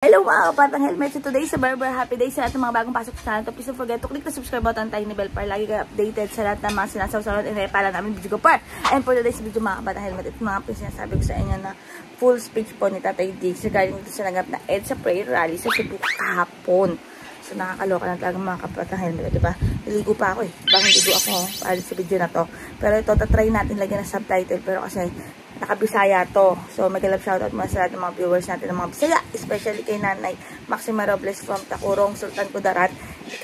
Hello mga kapatang helmet. So today sa Barber Happy Day sa lahat ng mga bagong pasok sa channel. Please don't forget to click the subscribe button, tiny bell para lagi kayo updated sa lahat ng mga sinasaw-saw and pala namin video ko par. And for today's video mga kapatang helmet, ito mga sinasabi ko sa inyo na full speech po ni Tatay Diggs regarding dito sa naganap na EDSA prayer rally sa Cebu kahapon. So nakakaloka na talaga mga kapatang helmet, diba? Niligo pa ako Bang niligo ako para sa video na to. Pero ito, tatry natin lagyan ng subtitle. Pero kasi nakabisaya to. So, mag-love shoutout muna sa lahat ng mga viewers natin ng mga Bisaya. Especially kay Nanay Maxima Robles from Takurong, Sultan Kudarat.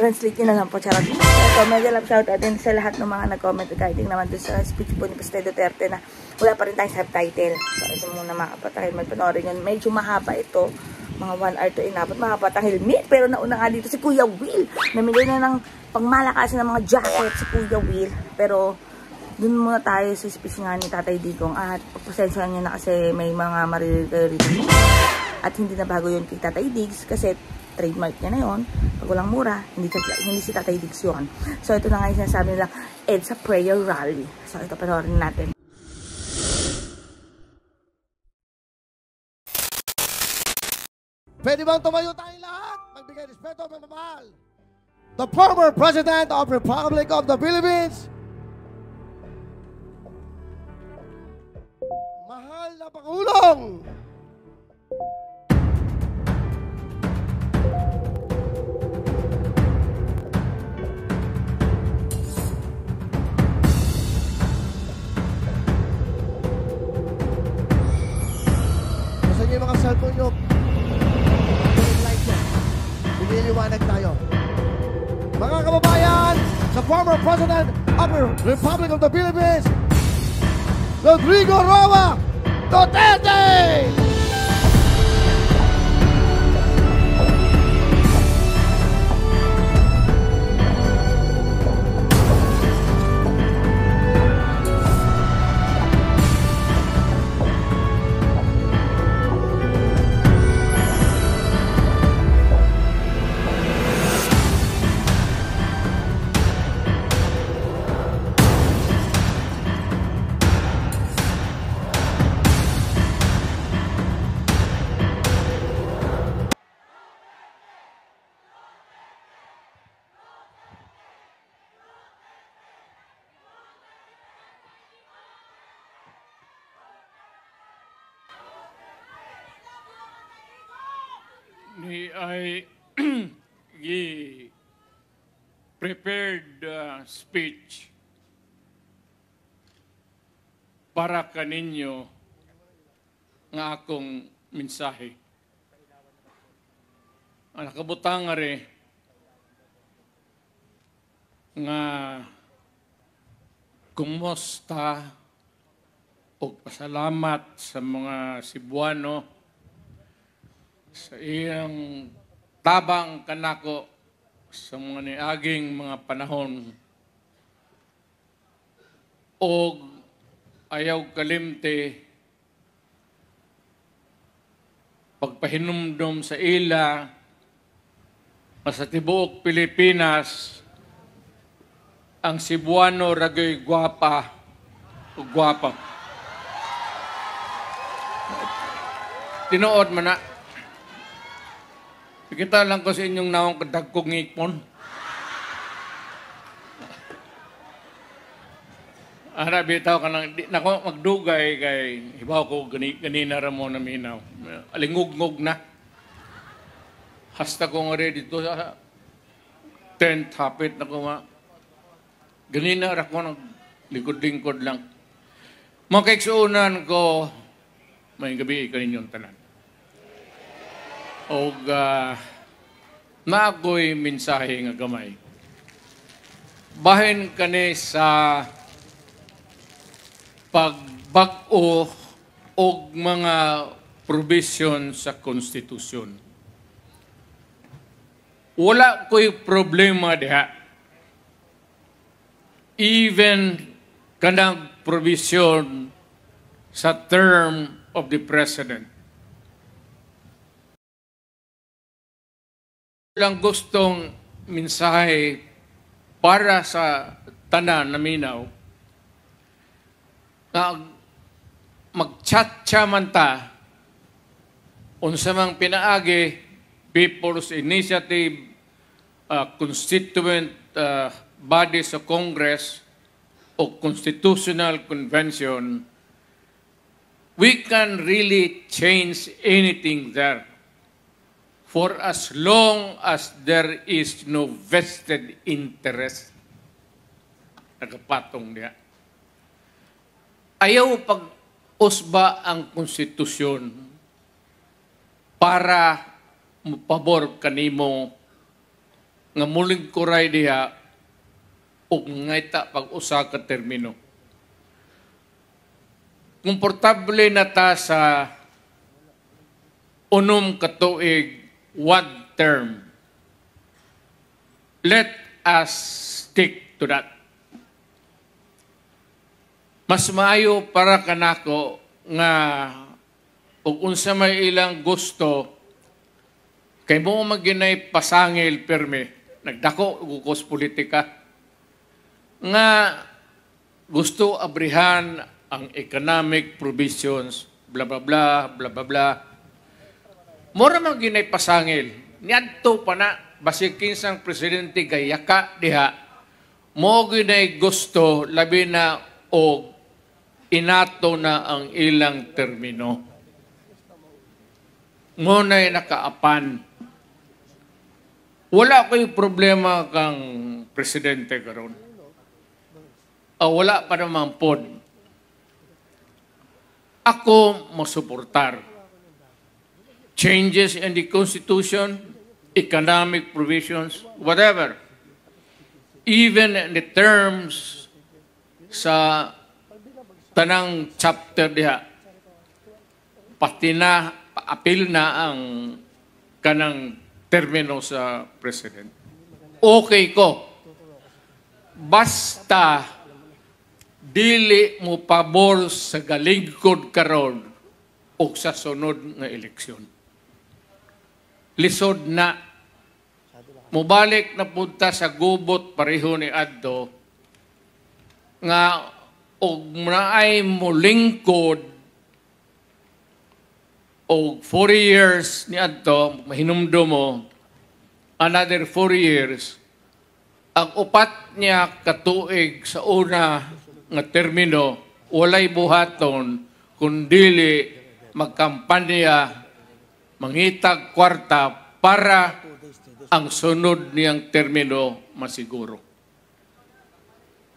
Translate nyo na lang po, charot. So, mag-love shoutout din sa lahat ng mga nag-comment regarding naman doon sa speech po ni Presidente Duterte na wala pa rin tayong subtitle. So, ito muna mga kapatahil. Magpanorin yun. Medyo mahaba ito. Mga 1 hour to inabot. Mga kapatahil. Pero nauna nga dito si Kuya Will. Namili na ng pangmalakasan ng mga jacket si Kuya Will. Pero dun muna tayo sa speech nga ni Tatay Digong at pagpasensyahan nyo na kasi may mga maririnig kayo rito at hindi na bago yun kay Tatay Diggs kasi trademark niya na yun. Pag walang mura, hindi si Tatay Diggs yun. So ito na nga yung sinasabi nila, EDSA prayer rally. So ito panoorin natin. Pwede bang tumayo tayong lahat? Magbigay respeto at mamamahal. The former President of Republic of the Philippines, mahal na Pangulong, nasa niyo yung mga cellphone nyo, like yan, piniliwanag tayo. Mga kababayan, sa former President of the Republic of the Philippines, Rodrigo Roa Duterte! I prepared speech para kaninyo nga akong mensahe. Ang nakabutang nga nga kumusta o pasalamat sa mga Cebuano sa iyang tabang kanako sa mga niaging mga panahon o ayaw kalimte pagpahinumdom sa ila sa tibuok Pilipinas ang Cebuano ragoy gwapa o gwapa. Tinuod man na. Kita lang ko sa inyong naong kadagkong ngipon. Ara, bitaw ka lang. Nako, magdugay kay hibaw ko ganina ramo na minaw. Alingog-ngog na. Hasta ko nga rin dito sa tent, hapit na ko nga. Ganina ra ko lingkod-lingkod lang. Mga kaiksuunan ko, may gabi kaninyong tanan. O na ako'y mensahe nga gamay. Bahin kani sa pagbag-o o mga provision sa konstitusyon. Wala ko'y problema diha. Even kanang provision sa term of the President. Lang gustong mensahe para sa tanan na minaw na mag-chat-cha man ta unsa mang pinaagi People's Initiative, constituent bodies sa Congress o Constitutional Convention, we can really change anything there for as long as there is no vested interest. Nagapatong niya. Ayaw pag-usba ang konstitusyon para mapabor kanimo nga muling kuray diha o ngaita pag-usa ka termino. Komportable na ta sa unom ka tuig, one term. Let us stick to that. Mas maayo para kanako nga ug unsa may ilang gusto kay mo maginay pasangil perme nagdako og ukos politika nga gusto abrihan ang economic provisions bla bla bla bla bla bla mora man ginay pasangil niadto pa na basig kinsang presidente gayaka diha mo ginay gusto labi na og inato na ang ilang termino. Nguna'y nakaapan. Wala ko'y problema kang presidente karon. Wala pa naman pod. Ako masuportar. Changes in the Constitution, economic provisions, whatever. Even in the terms sa tanang chapter diha pati na apil na ang kanang termino sa president. Okay ko. Basta dili mo pabor sa galingkod karon o sa sunod nga eleksyon. Lisod na. Mubalik na punta sa gubot pareho ni Adto nga og naay mo lingkod og 4 years ni adto mahinumdo mo another 4 years ang upat niya katuig sa una nga termino walay buhaton kundili magkampanya mangitag kwarta para ang sunod niyang termino masiguro.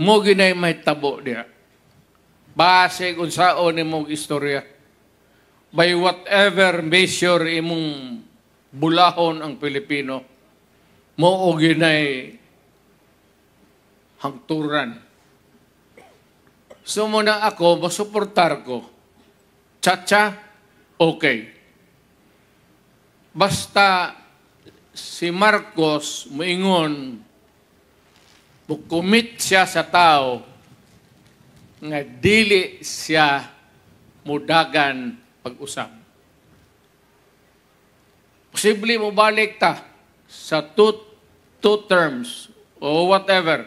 Mo ginay may tabo diha. Base kung saan imong istorya. By whatever measure imong bulahon ang Pilipino, mo o ginay hangturan. So muna ako, masuportar ko. Chacha, okay. Basta si Marcos moingon, bukumit siya sa tao, nga dili siya mudagan pag-usap. Posible mo balik ta sa two terms o whatever.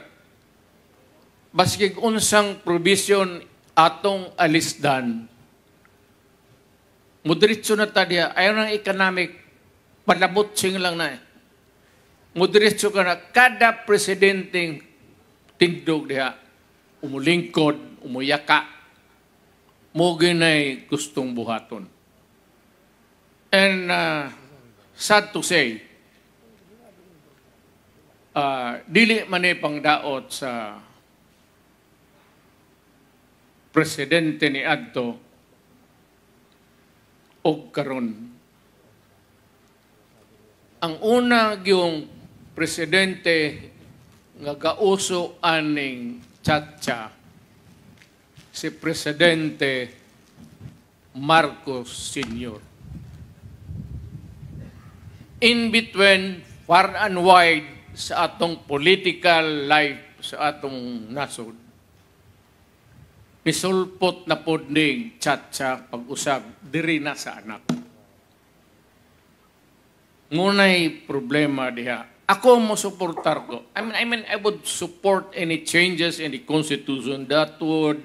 Baskig unsang provision atong alisdan. Mudiritso na ta diya. Ayaw ng economic, palabot sing lang na. Mudiritso ka na, kada presidenteng tindog diya, umulingkod, umuyaka, mo ginay gustong buhaton. And sad to say, dili man pang daot sa presidente ni adto og karon. Ang una yung presidente nga gauso aning Chacha si Presidente Marcos Sr. In between, far and wide sa atong political life sa atong nasod, nisulpot na pod ning Chacha pag-usab diri na sa anak. Ngunay problema diha. Ako mo suportar ko. I mean, I would support any changes in the Constitution that would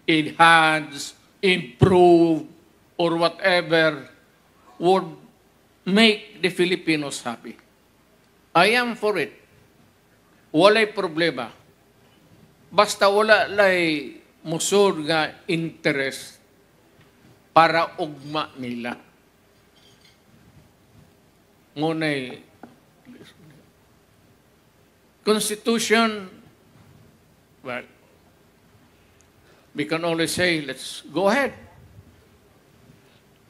enhance, improve, or whatever would make the Filipinos happy. I am for it. Walay problema. Basta wala lay musod nga interest para ugma nila. Ngunay Constitution, well, we can only say, let's go ahead.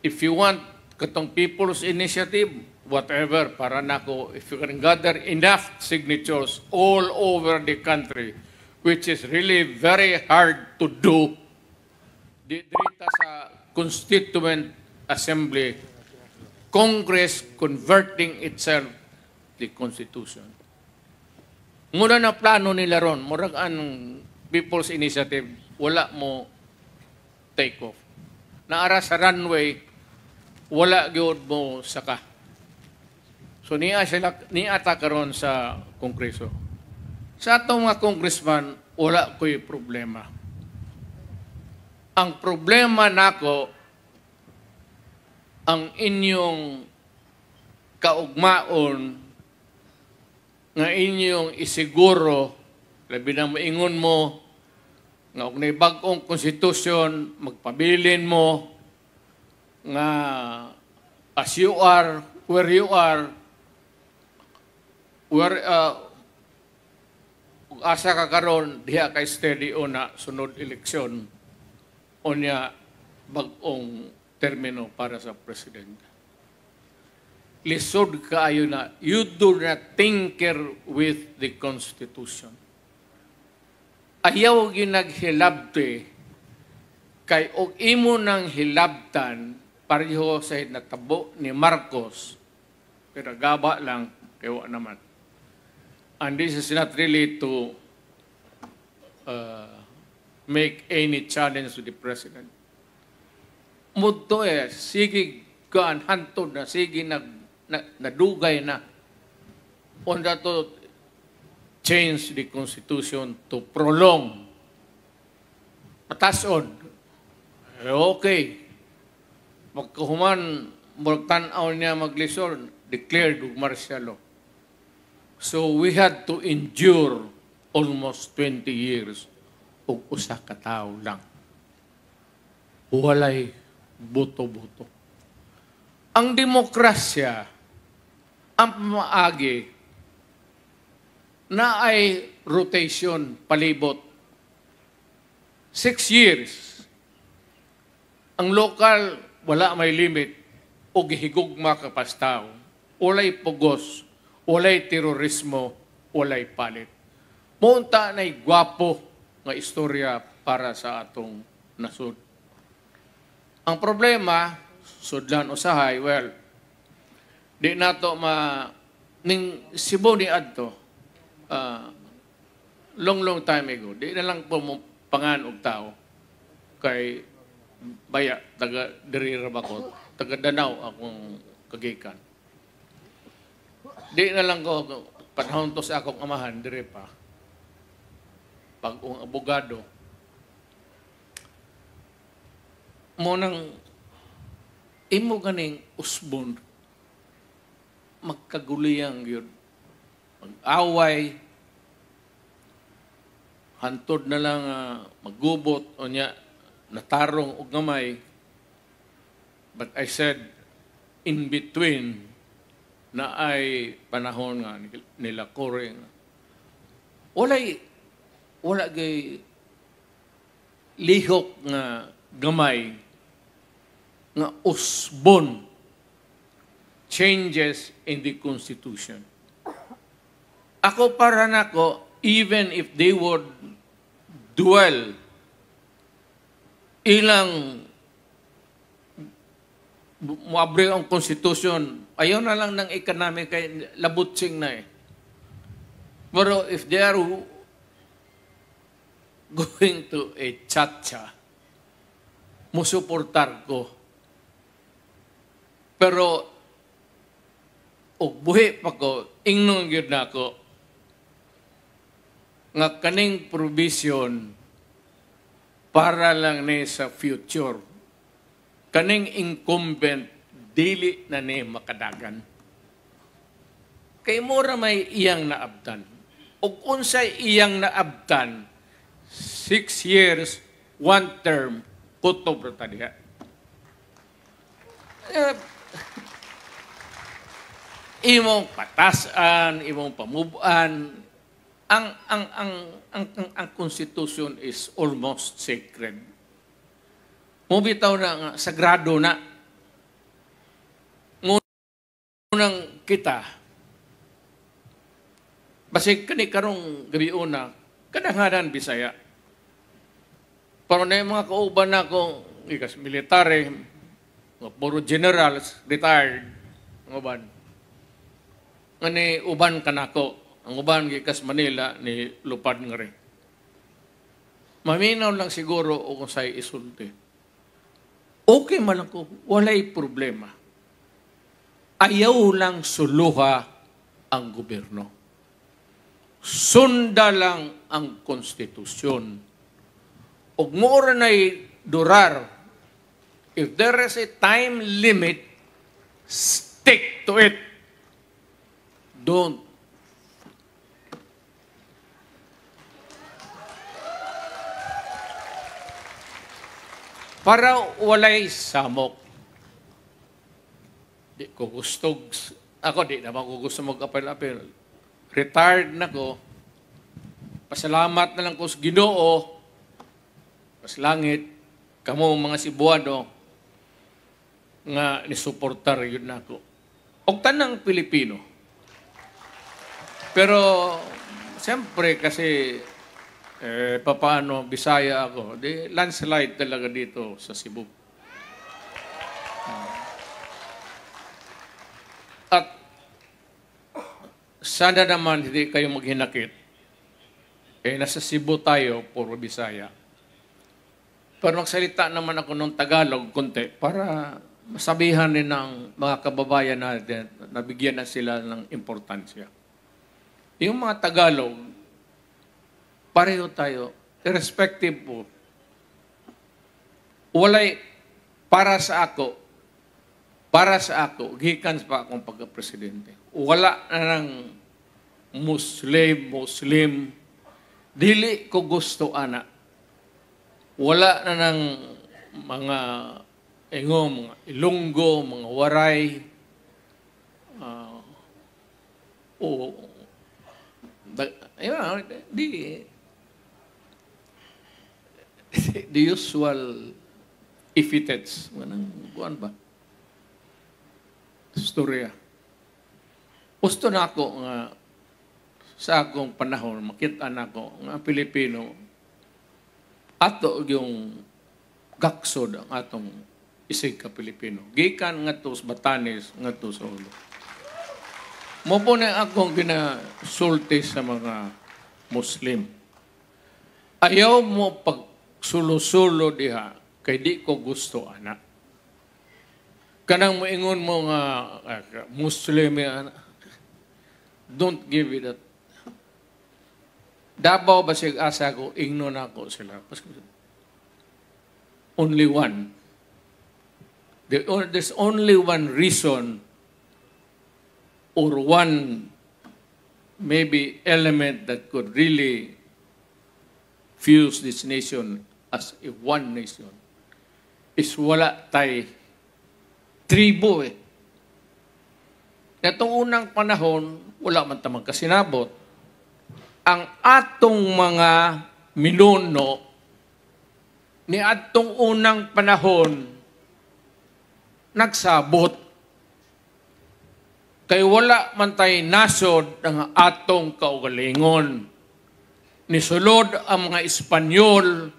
If you want katong people's initiative, whatever, para nako, if you can gather enough signatures all over the country, which is really very hard to do, dito sa Constituent Assembly, Congress converting itself the Constitution. Muna na plano nila ron, murag ang People's Initiative, wala mo take off. Naara sa runway, wala gyud mo saka. So niya karon sa Kongreso. Sa atong mga congressman, wala ko'y problema. Ang problema nako, ang inyong kaugmaon nga inyong isiguro, labi na maingon mo, nga kung bag-ong konstitusyon, magpabilin mo, nga as you are, where you are, where, asa ka karon diha kay steady o na sunod eleksyon, o niya bag-ong termino para sa presidente. Lisod kaayo na, you do not tinker with the Constitution. Ayaw ginaghilabte, kay og imo nang hilabtan, pareho sa natabo ni Marcos, pero gaba lang, kaya naman. And this is not really to make any challenge to the President. Mudto sige kaan hantod na, sige nadugay na on that to change the Constitution to prolong patason. Okay. Magkahuman, magtanaw niya maglisod, declared martial law. So we had to endure almost 20 years o usa ka tawo lang. Walay buto-buto. Ang demokrasya, ang pamaagi na ay rotation, palibot. 6 years. Ang local, wala may limit o gihigugma kapastaw. Walay pugos, walay terorismo, walay palit. Munta na'y gwapo nga istorya para sa atong nasud. Ang problema, sudlan usahay, well, di nato ning Cebu ni adto, long time ago, di na lang po pangan og tao kay baya taga diri ra bako, taga Danau akong kagikan. Di na lang ko panahon to sa akong amahan diri pa. Pag ung abogado mo nang imo ganing usbon magkaguliyang yun. Mag-away, hantod na lang maggubot o niya natarong og gamay. But I said, in between na ay panahon nga nila Cory. Wala gay lihok nga gamay nga usbon changes in the Constitution. Ako para nako, even if they would dwell ilang muabre ang Constitution, ayaw na lang ng economic kay labutsing na eh. Pero if they are going to a chacha, musuportar ko. Pero og buhi pa ko, ingnon gyud nako nga kaning provision para lang ni sa future. Kaning incumbent dili na ni makadagan. Kay mura may iyang naabdan. Ug unsay iyang naabdan, 6 years, 1 term, kutob ra ta diha. Imong patasan, imong pamubuan, ang constitution is almost sacred. Mubitaw na nga, sagrado na. Ngunang kita, basig kani karong gabi una, kadanghanan Bisaya. Pero na yung mga kauban na akong, ikas military, mga puro generals, retired, ang uban. Ngani uban kanako, ang uban gikas Manila ni lupad nga rin. Maminaw lang siguro o kung sa'y isulti. Okay man ako, walay problema. Ayaw lang suluha ang gobyerno. Sunda lang ang konstitusyon. Ug moora na'y durar. If there is a time limit, stick to it. Don't. Para walay samok. Di ko gusto, ako di naman ko gusto mag-apel-apel. Retired na ko. Pasalamat na lang ko sa Ginoo. Pas langit, kamo mga Cebuano nga nisuportar yun na ako. O tanang Pilipino. Pero, siyempre kasi, papaano, Bisaya ako, di landslide talaga dito sa Cebu. At, sana naman hindi kayo maghinakit. Nasa Cebu tayo, puro Bisaya. Pero magsalita naman ako ng Tagalog konti para masabihan din ng mga kababayan natin na bigyan na sila ng importansya. Yung mga Tagalog, pareho tayo, irrespective po. Walay, para sa ako, gikan pa akong pagka-presidente. Wala na ng Muslim, dili ko gusto ana. Wala na ng mga mga Ilonggo, mga Waray, the usual epithets. Buwan ba? Storya. Gusto na ako nga sa akong panahon, makita na ako nga Pilipino ato yung gaksod ang atong isig ka Pilipino. Gikan nga to sa Batanes, nga to sa Ulo. Mo po na akong ginasulti sa mga Muslim. Ayaw mo pag sulo-sulo diha, kay di ko gusto, anak. Kanang moingon mo nga Muslim, don't give it that. Dabaw ba siya asa ko, igno na ako sila. Only one. There's only one reason or one maybe element that could really fuse this nation as a one nation. Is wala tay tribo eh. Itong unang panahon, wala man tamang kasinabot. Ang atong mga minuno ni atong unang panahon nagsabot. Kay wala man tay nasod ang atong kaugalingon. Nisulod ang mga Espanyol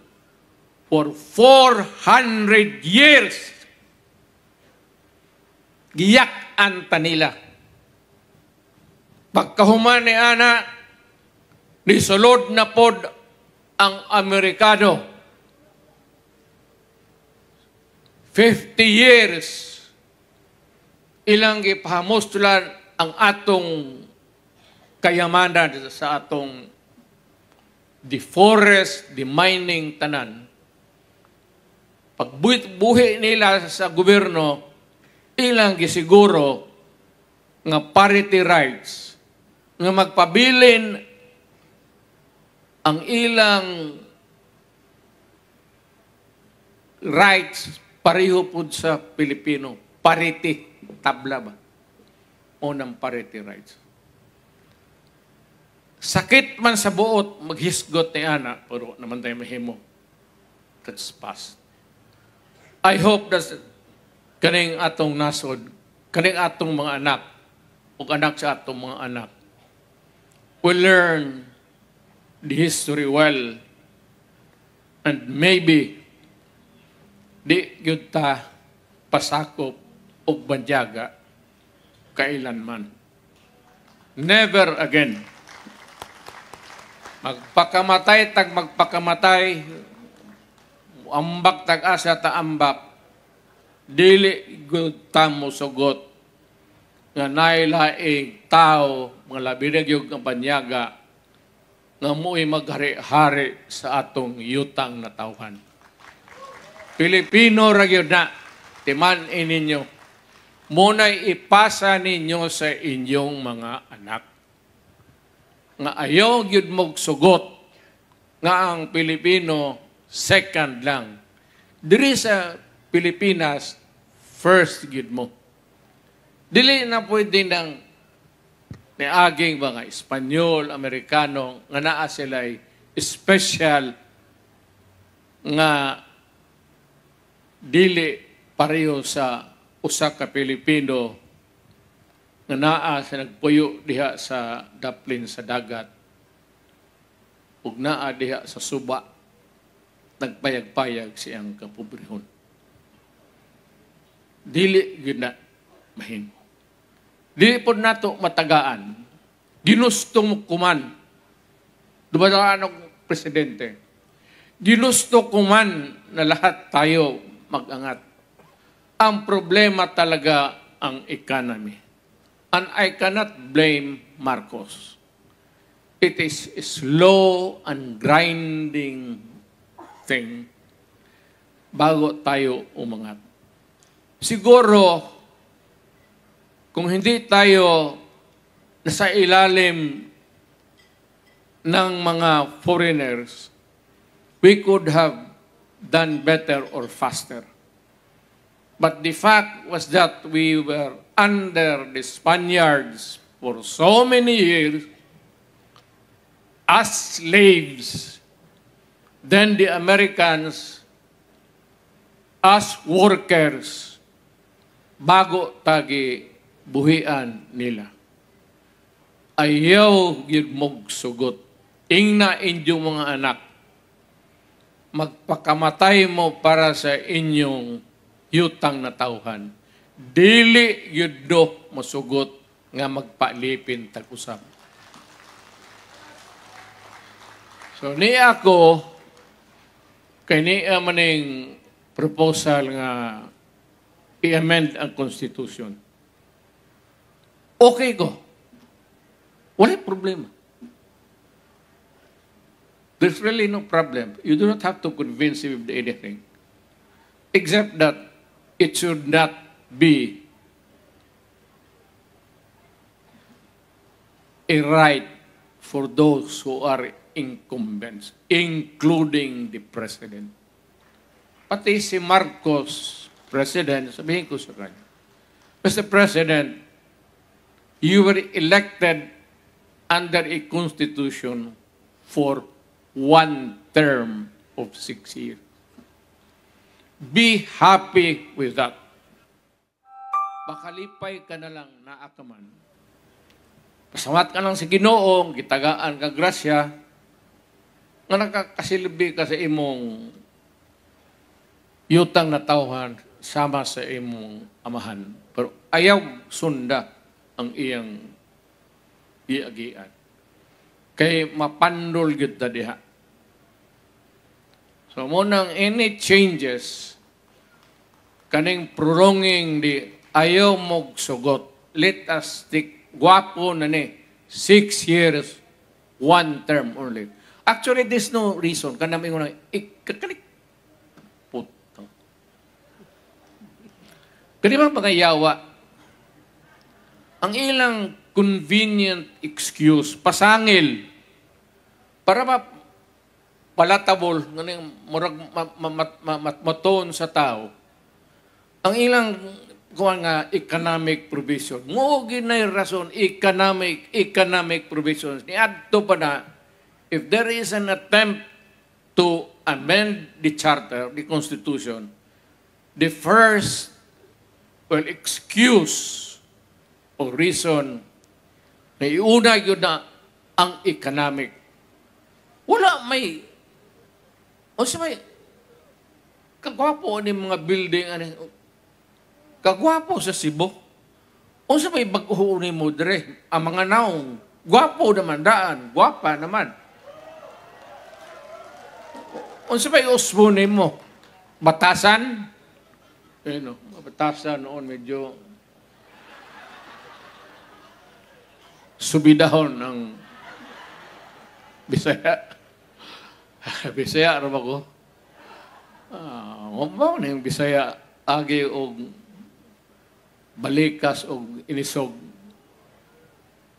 for 400 years. Giyak-an nila. Pagkahuman ni ana, nisulod na pod ang Amerikano. 50 years ilang gipahamustulan ang atong kayamanan sa atong the forest, the mining, tanan. Pagbuhi nila sa gobyerno, ilang gisiguro nga parity rights nga magpabilin ang ilang rights pareho pud sa Pilipino. Parity, tabla ba? O ng parity rights. Sakit man sa buot, maghisgot ni Ana, pero naman tayo mahimo. That's past. I hope that kaning atong nasod, kaning atong mga anak, o anak sa atong mga anak, will learn the history well, and maybe di yun ta pasakop o banyaga kailanman. Never again. Magpakamatay tag magpakamatay, ambak tag asa ta ambak, dili gud ta mo sugot nga nailaing tao mga labi na gyud ang banyaga nga mo'y maghari-hari sa atong yutang na tawhan. Pilipino ra gyud na, timan ninyo, muna'y ipasa ninyo sa inyong mga anak. Nga ayaw gyud mong sugot nga ang Pilipino second lang. Diri sa Pilipinas, first gyud mo. Dili na pwede ng niaging mga Espanyol, Amerikano, nga naa sila'y special nga dili pareho sa usa ka Pilipino nga naa sa nagpuyo diha sa daplin sa dagat ug naa diha sa suba nagpayag-payag siyang kapobrehon. Dili gyud na mahimo. Dili po nato matagaan. Ginusto mo kuman. Dumadaan ang presidente. Ginusto kuman na lahat tayo mag-angat. Ang problema talaga ang economy. And I cannot blame Marcos. It is a slow and grinding thing bago tayo umangat. Siguro, kung hindi tayo nasa ilalim ng mga foreigners, we could have done better or faster. But the fact was that we were under the Spaniards for so many years as slaves, then the Americans as workers, bago tagi buhian nila. Ayaw gyud mog sugot. Ingna inyong mga anak, magpakamatay mo para sa inyong yutang na tawhan. Dili gyud do masugot nga magpalipin tag-usap. So ni ako kay niya maning proposal nga i-amend ang Constitution. Okay ko. Wala problema. There's really no problem. You do not have to convince him of anything. Except that it should not be a right for those who are incumbents, including the President. Pati si Marcos, President, sabihin ko sa kanya, Mr. President, you were elected under a constitution for 1 term of 6 years. Be happy with that. Bakalipay ka na lang naakaman. Pasawat ka lang sa Ginoong, gitagaan ka grasya, nga nakakasilbi ka sa imong yutang na tawhan sama sa imong amahan. Pero ayaw sunda ang iyang iagian. Kay mapandol gyud ta diha. So munang any changes kaning prolonging di ayaw mog sugot. Let us stick guwapo na ni 6 years, 1 term only. Actually, there's no reason. Kanami ko na, ikakanik. Puto. Pero di ba mga yawa, ang ilang convenient excuse, pasangil, para palatable, murag matone sa tao, ang ilang kuha nga economic provision. Muugin na yung rason, economic provisions. Niadto pa na, if there is an attempt to amend the charter, the constitution, the first excuse o reason na iuna yun na ang economic. Wala may, o sa may, kagwapo ni mga building, kagwapo sa Cebu. O sa may baguhunin mo dire, ang mga naong, gwapo naman daan, gwapa naman. O sa may usbunin mo, batasan, batasan noon medyo subidahon ng Bisaya. Bisaya, ano ba ko? Huwag na yung Bisaya, agi o balikas o inisog.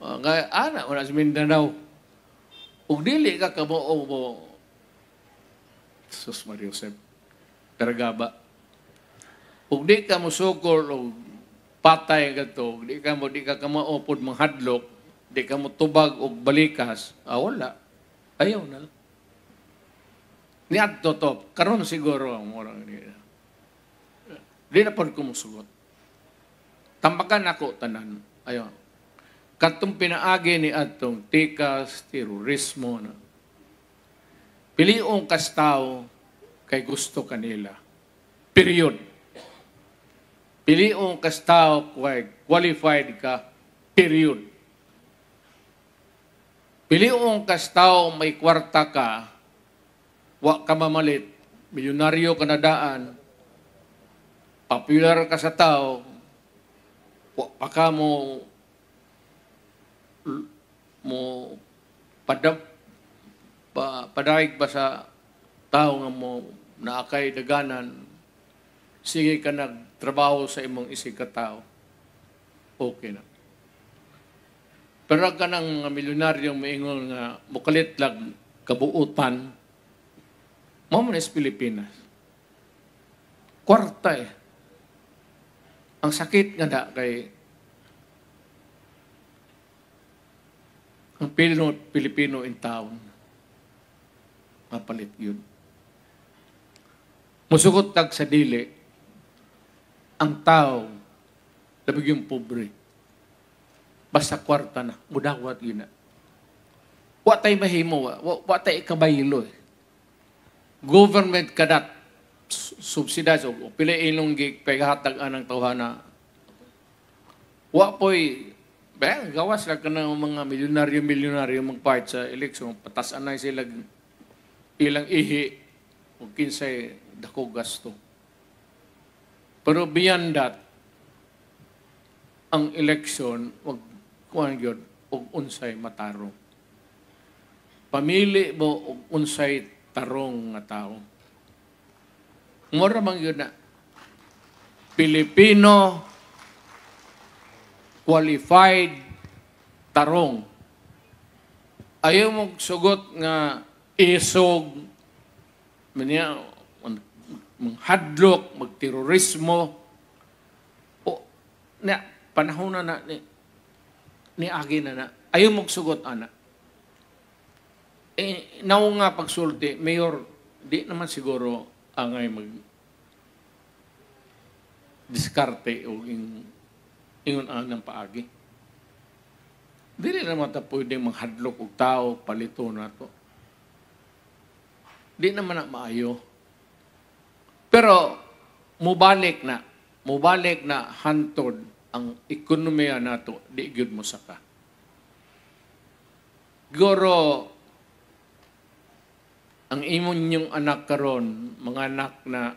Ana, wala sa Mindanao. Ug dili ka kamo mo, Sus Maria Josep, Taragaba. Ug di ka mo sukol o patay ka to, di ka mo opod manghadlok, di ka mo tubag o balikas, wala. Ayaw na lang. Niadto to, karon siguro ang orang nila. Di na po kumusugot. Tambakan ako tanan. Ayaw. Katong pinaagi ni atong tikas, terorismo na. Piliong kas tao kay gusto kanila. Period. Piliong kas tao kay qualified ka. Period. Piliong kas tao may kwarta ka, wa ka mamalit, milyonaryo ka na daan, popular ka sa tao, wa pa ka mo padaig ba sa tao nga mo na akay daganan, sige ka nagtrabaho sa imong isig ka tao, okay na. Pero ka ng milyonaryong maingon nga mukalit lang kabuutan, mo man is Pilipinas. Kwarta eh. Ang sakit nga da kay ang Pilipino in town. Mapalit yun. Musugot tag sa dili, ang tao, labig yung pobre. Basta kwarta na, mudawat yun na. Wa tayo mahimo, wa tayo ikabaylo eh. Government kadat, subsidize, o pila ilong paghatag anang tawhana. Wa po'y, gawas lang ka ng mga milyonaryo mag-part sa eleksyon, patasan na sila ilang ihi, o kinsay dako gasto. Pero beyond that, ang eleksyon, wag kuhan yun, og unsay matarong. Pamili mo og unsay tarong nga tao. Mura mang yun na, Pilipino qualified tarong. Ayaw mong sugot nga isog, manghadlok, magterorismo, o na, panahon na ni agi na. Ayaw mong sugot, ana. Naw nga pagsulti, Mayor, di naman siguro angay diskarte o ingon ng paagi. Dili naman ta pwedeng manghadlok og tao, palito na to. Di naman na maayo. Pero, mubalik na hantod ang ekonomiya nato, di gyud mo saka. Goro, ang imon yung anak karon, mga anak na,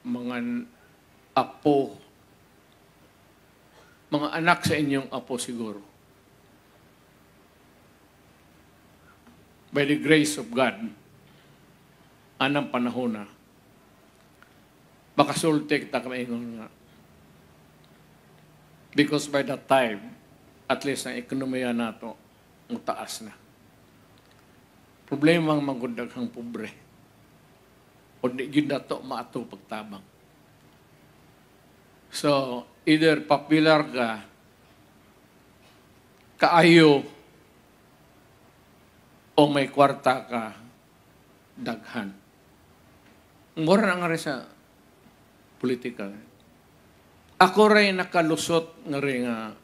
mga apo, mga anak sa inyong apo siguro. By the grace of God, anang panahon na, baka sulte kita kamaingon nga, Because by that time, at least ang ekonomiya nato, mataas na. Problema ang magundaghang pobre. O di yun na to maato pagtabang. So, either popular ka, kaayo, o may kwarta ka, daghan. Mura na nga rin sa politika. Ako rin nakalusot nga rin nga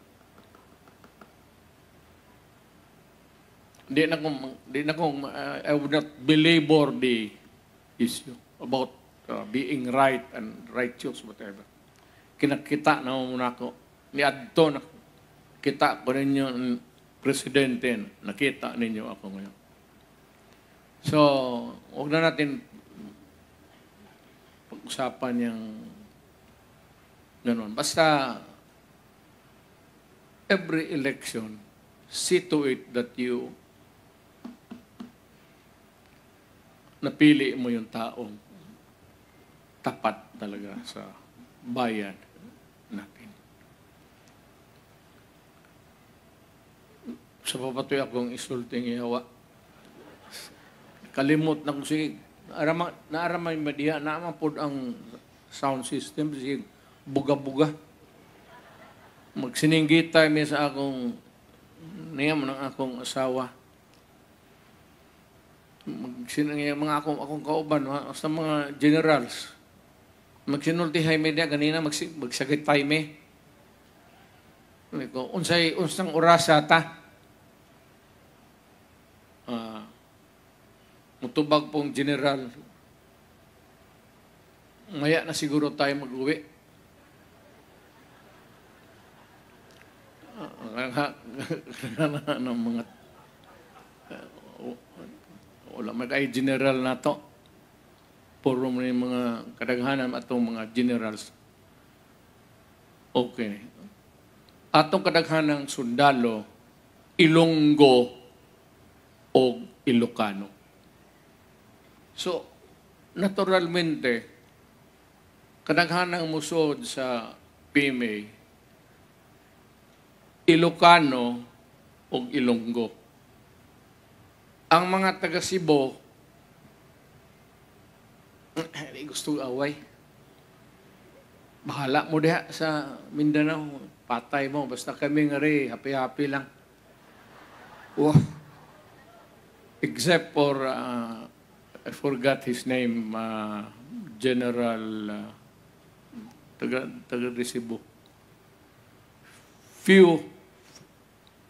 I would not belabor the issue about being right and righteous, whatever. Kinakita na muna ko. Ni Adto, nakita ko ninyo ang presidente, nakita ninyo ako ngayon. So, huwag na natin pag-usapan yung ganun. Basta, every election, see to it that you napili mo yung taong tapat talaga sa bayan natin. Sa papatoy akong isulting ihawa. Kalimot na kung sige, naaramay madiha, naman po ang sound system, sige, buga-buga. Magsininggi tayo sa akong, niyam ng akong asawa. Mga akong kauban, sa mga generals, magsinultihay me niya, ganina magsagit tayo me. Unsang orasa ta? Mutubag pong general, maya na siguro tayo mag-uwi. Ng mga wala mag-ay general na to. Puro mo yung mga kadaghanan atong mga generals. Okay. Atong kadaghanang sundalo, Ilonggo o Ilocano. So, naturalmente, kadaghanang musod sa PMA, Ilocano o Ilonggo. Ang mga taga Cebu, gusto away. Bahala mo diha sa Mindanao, patay mo, basta kami nga rin, happy-happy lang. Wow. Except for, I forgot his name, General taga Cebu. Few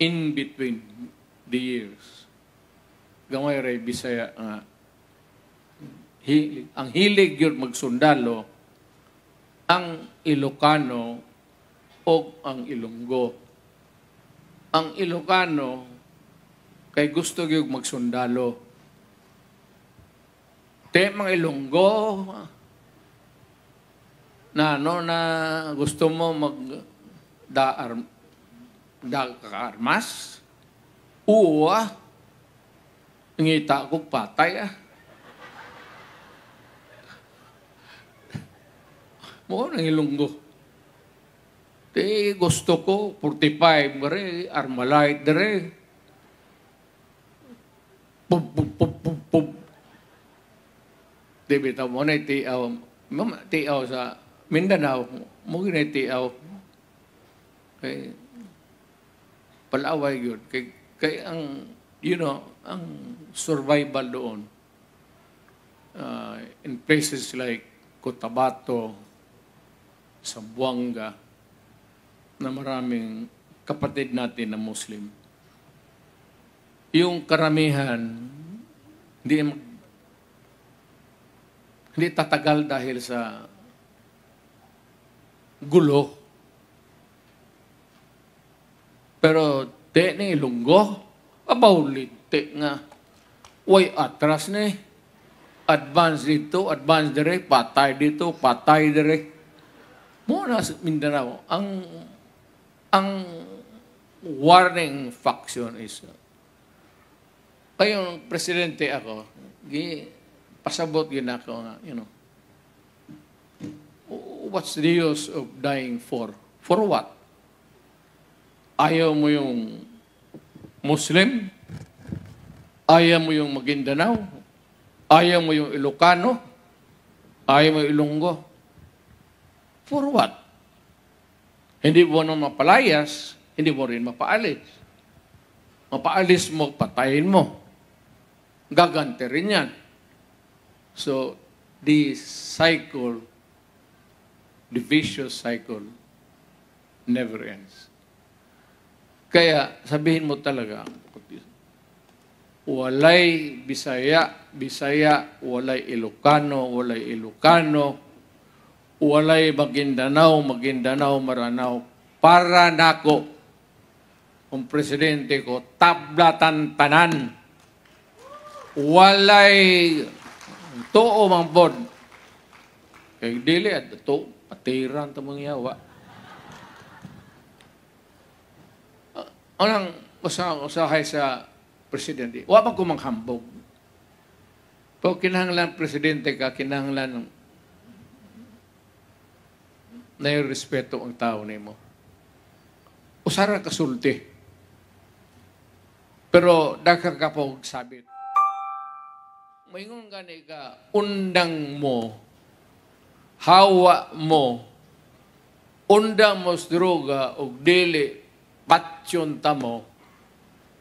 in between the years. Gamay ray Bisaya nga. Ang hilig yun magsundalo, ang Ilocano o ang Ilonggo. Ang Ilocano, kay gusto yung magsundalo. Te mga Ilonggo, na gusto mo mag-armas, uwa, ngita ko patay Mo nang Ilonggo. Te gusto ko 45 gare Armalite dere. Pum pum pum pum pum. Debita mo na tiaw. Mama tiaw sa Mindanao. Mo gina tiaw. Kay palaway yun. Kay ang ang survival doon in places like Cotabato, Zamboanga, na maraming kapatid natin na Muslim. Yung karamihan, hindi tatagal dahil sa gulo. Pero te ni Ilonggo, abawlite nga. Way atras na Advance dito, advance dire, patay dito, patay dire. Muna sa Mindanao, ang warning faction is, kayong presidente ako, pasabot yun ako nga, what's the use of dying for? For what? Ayaw mo yung Muslim? Ayaw mo yung Maguindanao? Ayaw mo yung Ilocano? Ayaw mo yung Ilonggo? For what? Hindi mo na mapalayas, hindi mo rin mapaalis. Mapaalis mo, patayin mo. Gagante rin yan. So, the cycle, the vicious cycle, never ends. Kaya, sabihin mo talaga, walay Bisaya, Bisaya, walay Ilocano, walay Ilocano, walay Maguindanao, Maguindanao, Maranao, para nako, ang presidente ko, tablatan tanan, walay tuo mang bod. Kaya dili at ito, patiran ito mga yawa. Anong usahay sa presidente? Wa man ko manghambog. Pag kinahanglan presidente ka, kinahanglan na yung respeto ang tao nimo. Usara ka sulti. Pero daghang ka po sabit. Maingon gani ka, undang mo, hawa mo, undang mo sa droga, o dili, patsyon ta mo,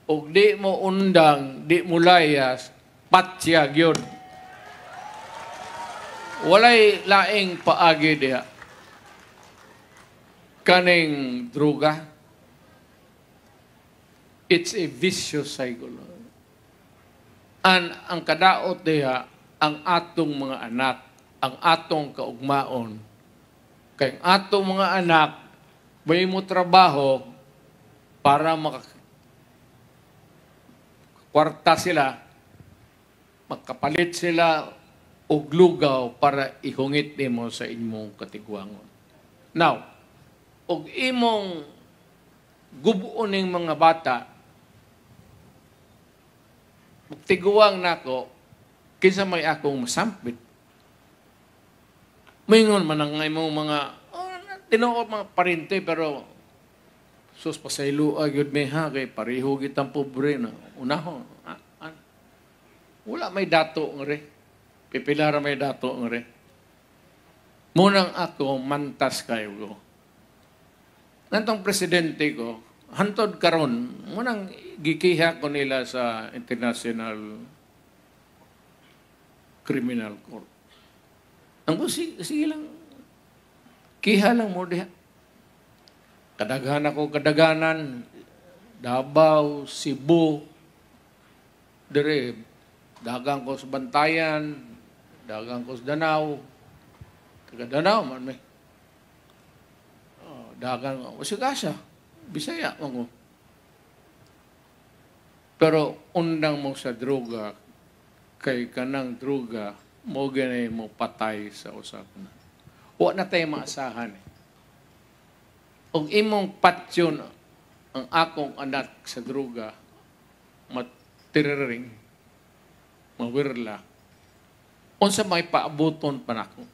o di mo undang, di mo layas, patsya gyud. Walay laing paagi diha. Kaning droga, it's a vicious cycle. Ang kadaot diha, ang atong mga anak, ang atong kaugmaon. Kay ang atong mga anak, may mo trabaho para makakwarta sila, magkapalit sila og lugaw para ihungit nimo sa imong katigwangon. Now, og imong gubuon ning mga bata, tiguang nako, kinsa may akong masampit. Maingon man ang imong mga, tinuod mga parente, pero sus pasaylo agad may ha, kay pareho kitang pobre na. Unahon, wala may dato ng re. Pipilara may dato ng re. Munang ako, mantas kayo ko. Nantong presidente ko, hantod karon, munang gikiha ko nila sa International Criminal Court. Ang ko, sige lang, kiha lang mo diha. Kadaghan ako, kadaganan, Davao, Cebu, dire, dagang ko sa Bantayan, dagang ko sa Danao, taga Danao man may. Dagang ko, Sigasa, Bisaya mo. Pero undang mo sa droga, kay kanang droga, mo ganay mo patay sa usap na. Wa na tayo maasahan eh. Og imong patsyon ang akong anak sa droga, matiriring, mawirla, unsa may paabuton pa nako.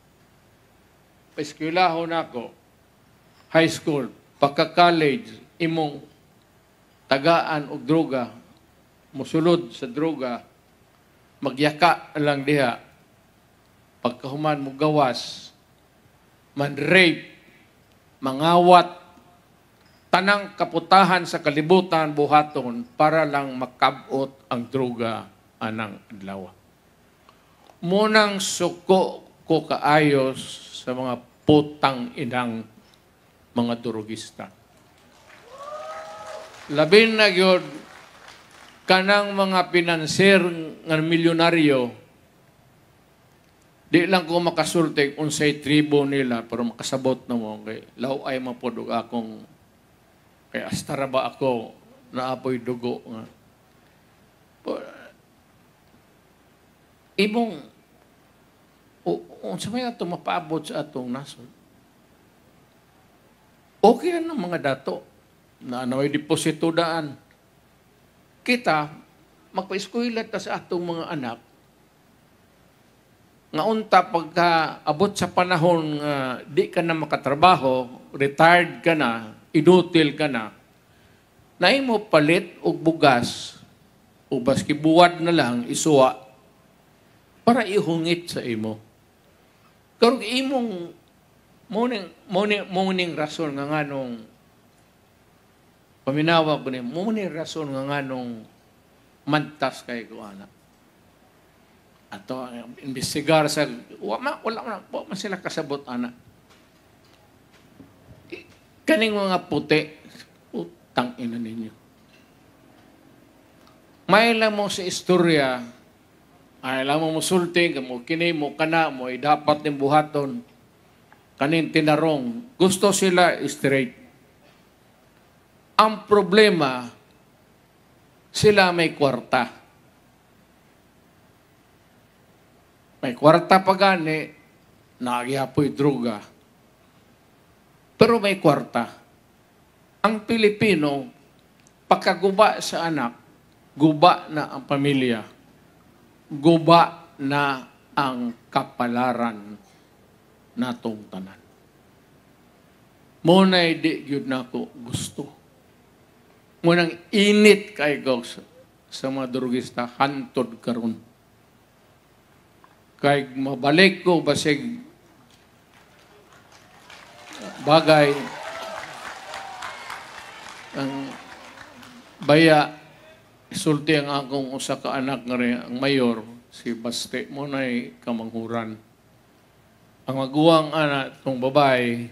Paeskwelaho nako, high school, pagka-college, imong tagaan og droga, musulod sa droga, magyaka lang diha, pagkahuman mo gawas, man-rape, mangawat, tanang kaputahan sa kalibutan buhaton para lang makabot ang droga anang adlaw. Munang suko ko kaayos sa mga putang inang mga durugista. Labin na gyud kanang mga pinanser ng milyonaryo, di lang ko makasulti unsay tribo nila, pero makasabot na mo, kay law ay mapodog akong, kay astara ba ako, naapoy dugo nga. Ibong, unsa may ato mapaabot sa atong nasod? Okay na ng mga dato, na naway deposito daan. Kita, magpa-eskwela ta sa atong mga anak, nga unta pagka abot sa panahon di ka na makatrabaho, retired ka na, inutil ka na, na imo palit og bugas o baski buwad na lang isuwa para ihungit sa imo. Karong imong morning rason nga nganong paminawa ko ni morning rason nga nganong mantas kay ko ana. Ato imbestigar sa wala man sila kasabot ana. Kaning mga puti utang ina ninyo. May lang mo sa istorya, ay lang mo musulti, mo kini mo kana mo ay dapat ning buhaton. Kaning tinarong, gusto sila straight. Ang problema, sila may kwarta. May kwarta pa gani, nagyapoy droga. Pero may kwarta. Ang Pilipino, pagkaguba sa anak, guba na ang pamilya, guba na ang kapalaran natong tanan. Muna'y di yun na ako gusto. Munang init kay ko sa mga drugista, hantod karon. Kay mabalik ko basig bagay ang baya isulti ang akong usa ka anak nga rin, ang mayor si Baste mo na'y kamanghuran. Ang maguwang anak tong babae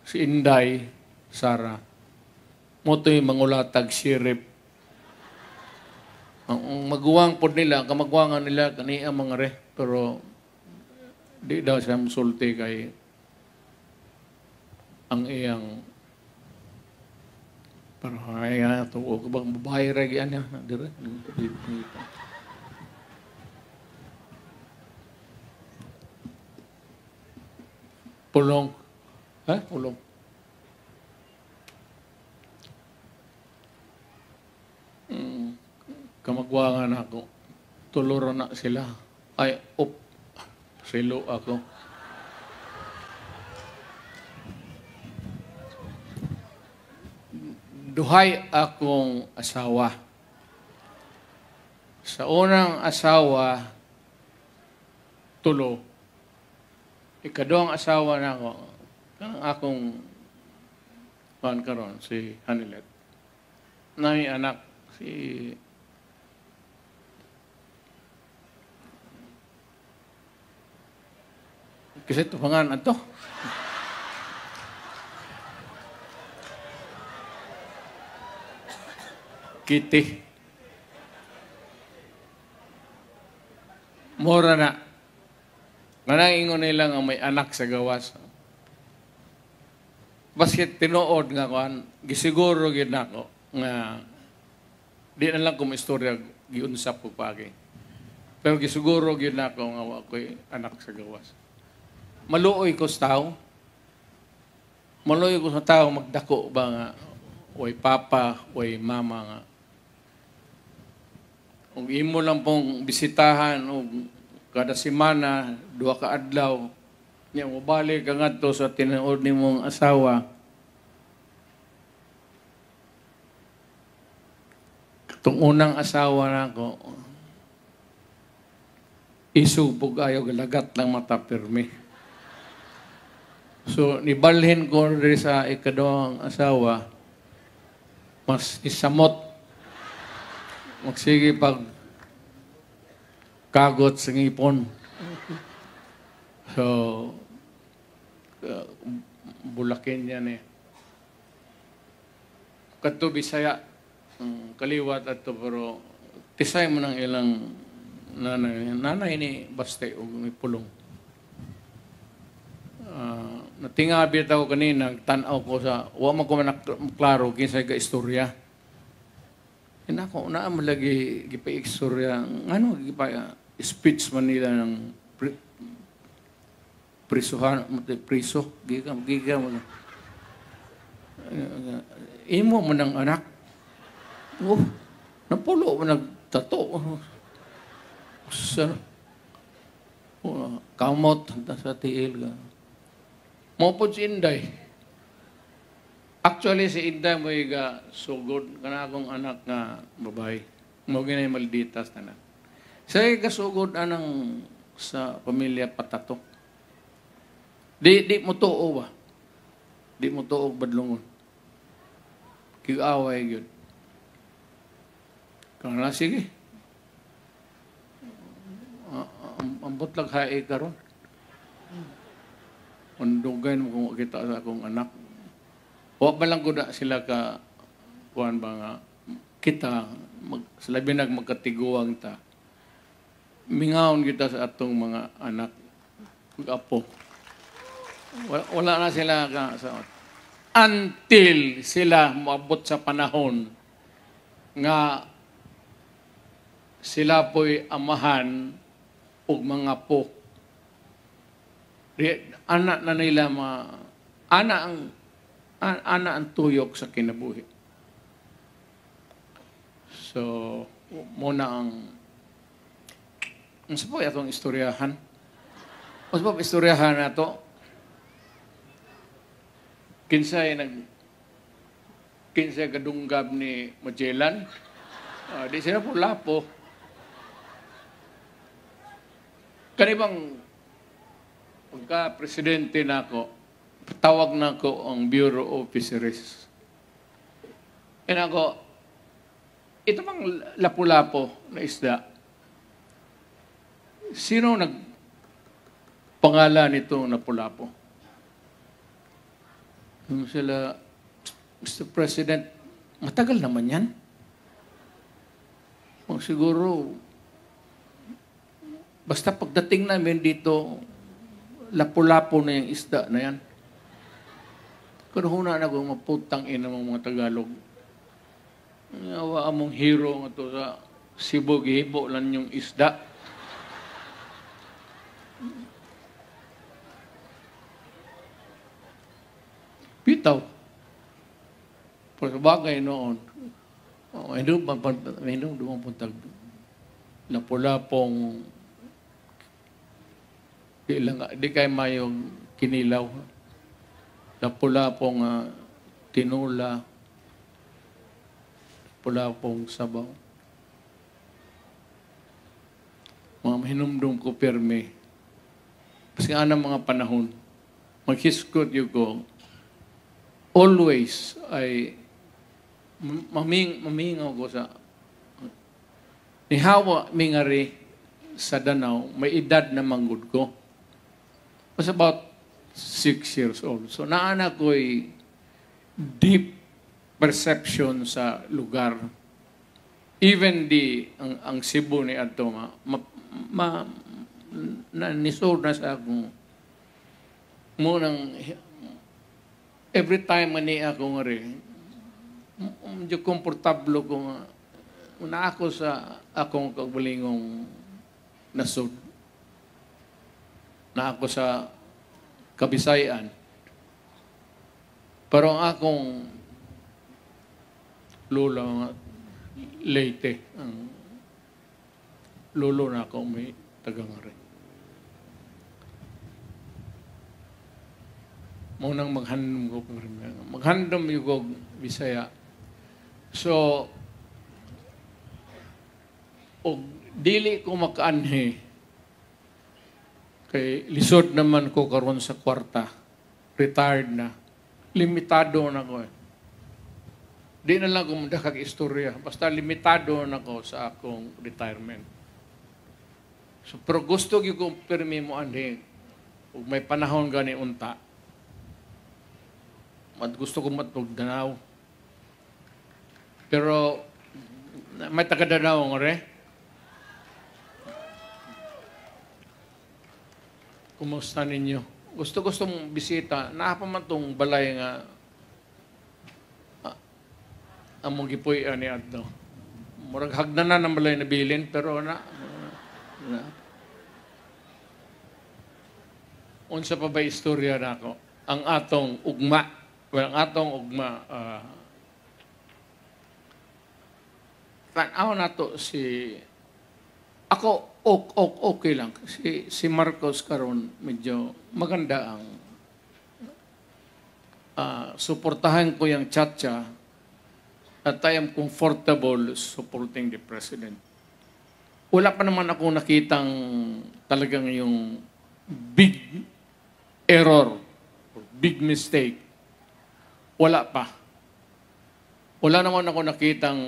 si Inday Sara mo to'y mangulatag sirip. Ang maguwang pod nila, kamagwangan nila kani ang mga re, pero di daw siya musulti kay ang iyang pero ay ito ko bang babae ragi ana dire pulong pulong kamagwangan ako tuluro na sila ay silo ako. Duhay akong asawa. Sa unang asawa, tulo. Ikaduhang asawa na ako, ang akong karon si Hanilet. Nami anak, si kasi tupangan ato. Kitty. Mora na. Manang ingon nila nga may anak sa gawas. Basket tinuod nga kuan, gisiguro gid nako nga di na lang kung istorya giunsap ko pagi. Pero gisiguro gid nako nga wa ko'y anak sa gawas. Maluoy ko sa tao. Maluoy ko sa tao magdako ba nga way papa, way mama nga. Kung imo lang pong bisitahan o kada semana, 2 ka adlaw, niya mabalik ka nga to sa tinuod ni mong asawa. Itong unang asawa na ako, isubog ayaw galagat lang mata pirmi. So, nibalhin ko rin sa ikaduhang asawa, mas isamot. Magsige pag kagot sa ngipon. So, bulakin yan eh. Kadto Bisaya, kaliwat ato pero tisay mo ng ilang nanay ni Baste o may pulong. Natingabi ako kanina, tanaw ko sa, huwag man ko klaro kinsa ka istorya. Inako, naam lagi gipa-istorya, ano, speech man nila ng priso, giga mo. Imo mo ng anak. Napulo mo nagtato. Kamot, sa tiil ka. Mapod si Inday. Actually, si Inday mo iga sugod kana akong anak nga babae. Mo ginay malditas na. Sa iga sugod anang sa pamilya patato. Di mo tuo ba? Di mo tuo badlongon. Kig-away gyud. Kana sige. Ambot lang hae karon. Undugan mo kung kita sa akong anak. Wa ba lang gud sila ka kuan ba nga kita labi magkatiguang ta. Mingaon kita sa atong mga anak apo. Wala na sila ka sa until sila moabot sa panahon nga sila po'y amahan o mga po. Anak na nila ana ang tuyok sa kinabuhi. So, muna ang sa po itong istoryahan. O sa po istoryahan na to, kinsay kadunggab ni Magellan. Di sila po lapo. Kanibang pagka-presidente na ako, tawag na ko ang Bureau Officers. And ako, ito bang lapu-lapo na isda, sino nagpangalan nito lapu-lapo? Sila, Mr. President, matagal naman yan. O siguro, basta pagdating namin dito, lapu-lapo na yung isda na yan. Kung huna na kung maputang ina ng mga Tagalog, awa among hero nga to sa Cebu, gihibo lang yung isda. Bitaw. Pero sa bagay noon, hindi mo puntag lapu-lapong di kayo mayong kinilaw. Lapu-lapong tinula, lapu-lapong sabaw. Mga mahinumdum ko perme. Kasi nga ng mga panahon, maghiskot yung ko, always ay mamingaw ko sa ni Hawa mingari sa Danau, may edad na manggod ko. I was about 6 years old. So naana ko'y deep perception sa lugar. Even ang Cebu ni Adto nisod na sa akong munang every time mani ako nga rin, medyo komportable ko nga, una ako sa akong kagbalingong nasod. Na ako sa Kabisayan. Pero ang akong lolo nga, Leyte, ang lolo na ako may taga nga rin. Munang maghandom ko kung rin. Maghandom yung ko Bisaya. So, o dili ko makaanhi, kay lisod naman ko karon sa kwarta, retired na, limitado na ko. Di na lang kumunda kag-istorya, basta limitado na ko sa akong retirement. So, pero gusto ko permi mo anhi, kung may panahon gani unta, gusto ko matugdanaw. Pero, may taga-Danau nga rin. Kumusta ninyo? Gusto mong bisita. Naapa man itong balay nga among gipuy ni Adto. Murag hagdanan ng balay na bilin, pero unsa pa ba istorya na ako? Ang atong ugma. Well, ang atong ugma, tanaw na to ako, okay lang. Si Marcos karon medyo maganda ang suportahan ko yung Chacha at I am comfortable supporting the President. Wala pa naman ako nakitang talagang yung big error or big mistake. Wala pa. Wala naman ako nakitang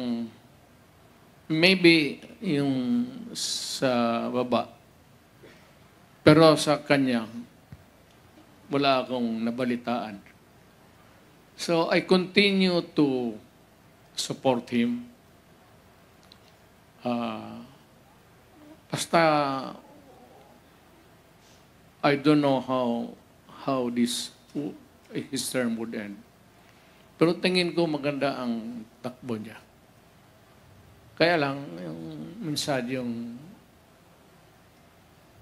maybe yung sa baba. Pero sa kanya, wala akong nabalitaan. So I continue to support him. Basta I don't know how his term would end. Pero tingin ko maganda ang takbo niya. Kaya lang, minsan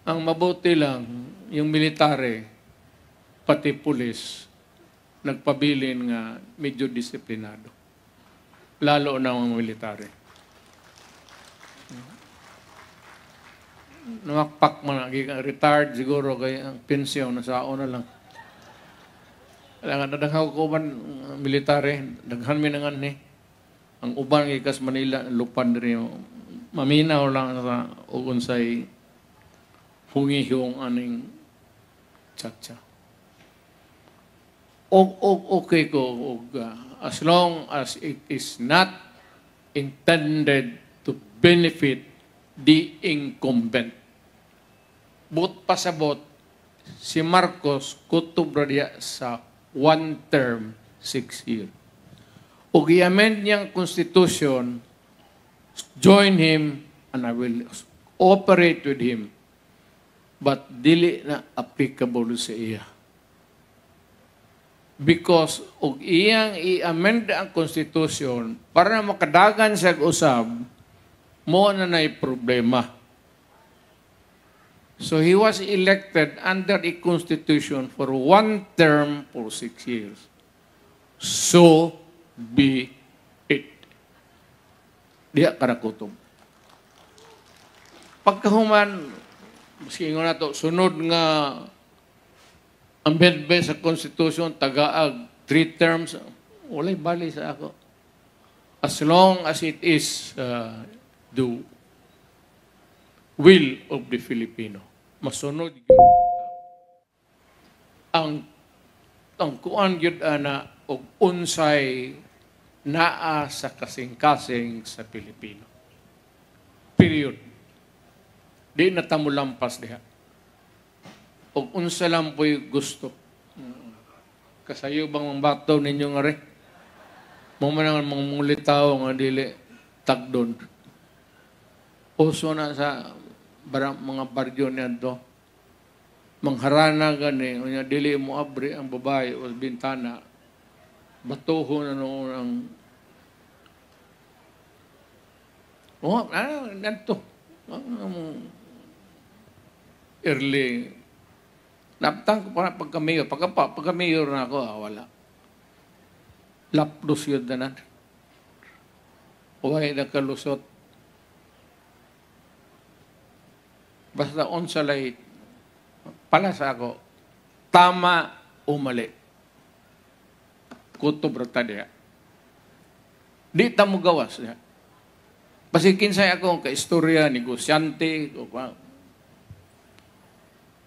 ang mabuti lang, yung military, pati pulis, nagpabilin nga medyo disiplinado. Lalo na ang military. Namakpak man, retired siguro, kaya ang pensyon, nasao na lang. Kaya nga, nadaghaw ko man military, daghan mi nangan ni. Ang uban ikas Manila, lupan rin, maminaw lang sa ugunsay hungihong aning Chacha. Okay ko, as long as it is not intended to benefit the incumbent. But pasabot, si Marcos kutubra diya sa 1 term, 6 years. O i-amend niyang constitution, join him, and I will operate with him. But dili na applicable sa iya. Because og iyang i-amend ang constitution para makadagan sa usab, mo na nay problema. So he was elected under a constitution for 1 term for 6 years. So be it. Diya karakutom. Pagkahuman, maski nga na to, sunod nga amendment sa Constitution, tagaag, 3 terms, walay bali sa ako. As long as it is the will of the Filipino. Masunod yun. Ang kuan yun na og unsay naa sa kasing-kasing sa Pilipino. Period. Di na tamulampas diha. O unsa lang po'y gusto. Kasayo bang mga bataw ninyo nga rin? Mga mulitaw nga dili tagdon. Uso na sa mga baryo niya to. Mangharana gani, dili mo abri ang babae o bintana. Batuho na noon ang nanto. Early. Naptang ko pa pagka-mayor. Pagka-mayor na ako, wala. Lapdos yun na nan. Huwag nakalusot. Basta onsalay, pala sa ako, tama o mali. Kutob rata diya. Di tamo gawas niya. Pasikin sa ako ka-istorya, negosyante,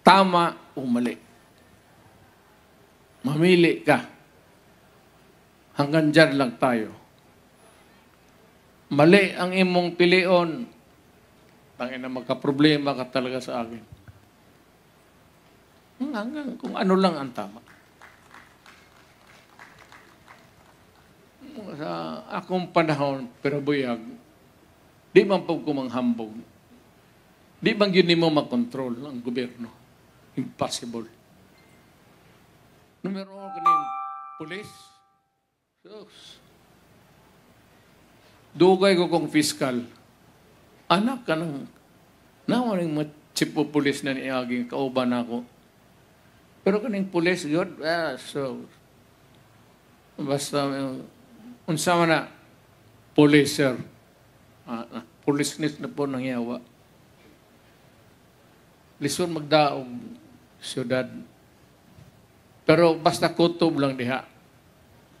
tama o mali. Mamili ka. Hanggang dyan lang tayo. Mali ang imong pilion, tangina magka-problema ka talaga sa akin. Hanggang kung ano lang ang tama. Sa akong panahon, pero buyag, di man po kumanghambog. Di bang yun mo makontrol ang gobyerno? Impossible. Numero 1 kaning pulis. Dugay ko kong fiscal. Anak ka ng nawaring chief of police na niaging kauban ako. Pero kaning pulis, yun, so, basta, unsa man na, policer. Policeness na po nangyawa. Lison magdaog siyudad. Pero basta kutob lang diha.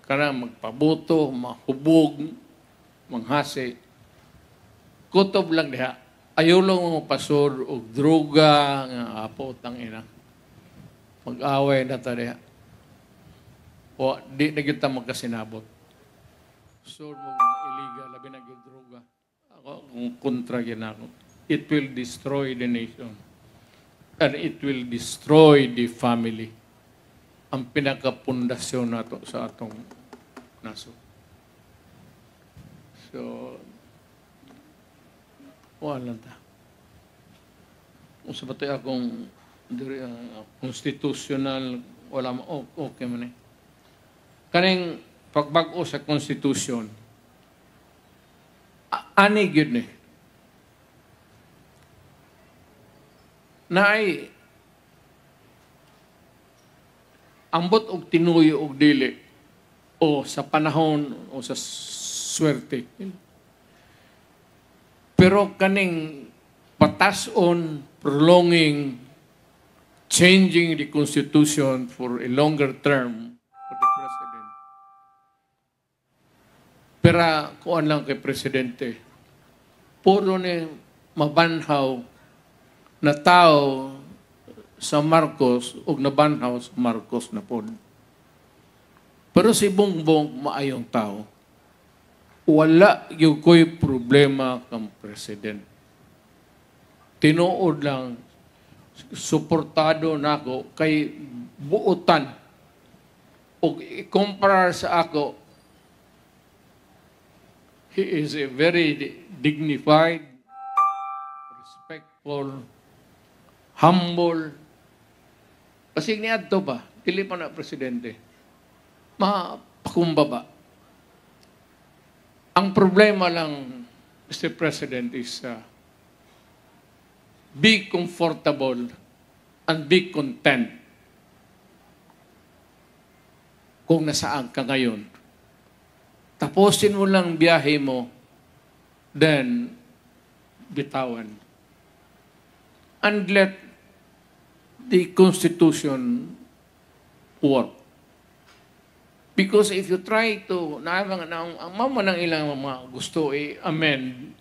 Kana magpabuto, mahubog, manghasi. Kutob lang diha. Ayaw lang mga pasor o droga nga apo tang ina. Mag-away na ta diha. O di na kita magkasinabot. So mo illegal labi na gyud droga. Ako kung kontra gyud ako. It will destroy the nation. And it will destroy the family. Ang pinakapundasyon nato sa atong naso. So wala ta. Kung sabatay akong constitutional, wala mo, okay man eh. Kaning pagbag-o sa konstitusyon, ani gyud ni. Naay ambot og tinuyo og dili o sa panahon o sa swerte. Pero kaning patason, prolonging, changing the Constitution for a longer term for the President. Pero kuan lang kay Presidente, puro ni mabanhaw na tao sa Marcos o nabanhaw sa Marcos na pod. Pero si Bongbong maayong tao. Wala yung ko'y problema kang president. Tinuod lang, suportado na ako kay buutan. O i-compare sa ako, he is a very dignified, respectful, humble. Kasi niya ito ba? Dili pa na presidente. Mapakumbaba. Ang problema lang, Mr. President, is be comfortable and be content kung nasaan ka ngayon. Tapusin mo lang biyahe mo, then bitawan. And let the Constitution work. Because if you try to, ang mama ng ilang mga gusto i-amend,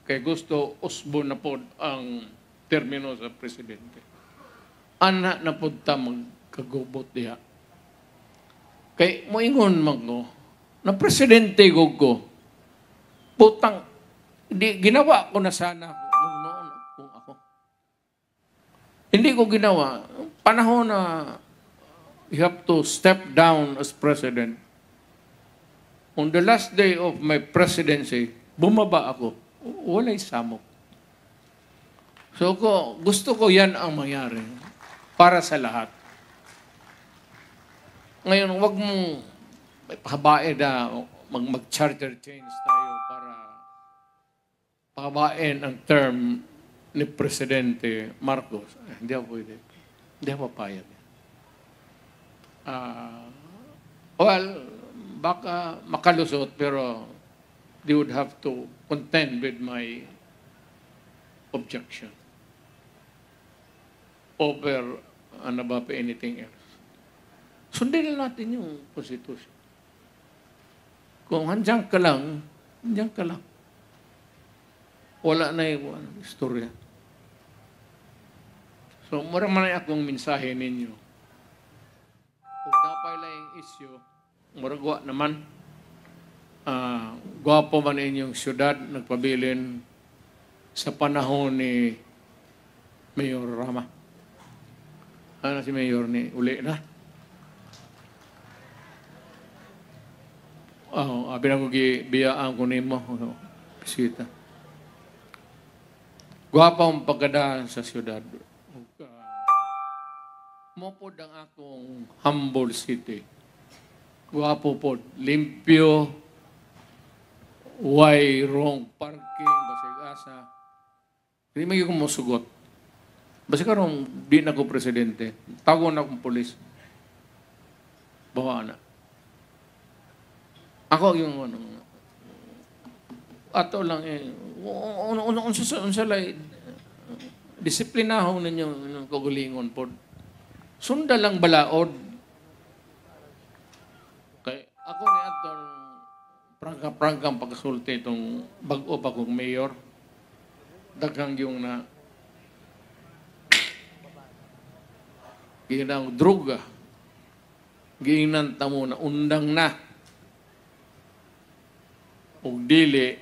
kay gusto usbo na pod ang termino sa presidente. Anak na pod ta magkagubot diha. Kay moingon magno, na presidente ko, putang, ginawa ko na sana noon kung ako. Hindi ko ginawa. Panahon na you have to step down as president. On the last day of my presidency, bumaba ako. Wala'y samok. So gusto ko yan ang mangyari para sa lahat. Ngayon, wag mong pahabain na mag-charter change tayo para pahabain ang term ni Presidente Marcos. Hindi ako pwede. Hindi ako papayag. Well, baka makalusot, pero they would have to contend with my objection over ano ba pa anything else. Sundin natin yung Constitution. Kung handyan ka lang, handyan ka lang. Wala na yung istorya. So, maraming akong mensahe ninyo. Kung napay lang yung issue, maragwa naman, gwapo man inyong syudad, nagpabilin sa panahon ni Mayor Rama. Ano si Mayor ni uli na? Abi na ko biyaan ko nimo, bisita. Gwapo ang pagkadaan sa syudad. Mopod ang akong humble city. Guwapo po, limpyo, way wrong parking, basig-asa. Hindi may ko masugot. Basta karong di na ko presidente, tago na akong polis. Bawa na. Ako yung ato lang unsa lay disiplinahon ninyo ng kagulingon po. Sunda lang balaod. Okay. ako ni atong prangka-prangkang pagkasulti itong bago pa kong mayor. Daghang yung na ginang droga. Giinan tamo na undang na. O dili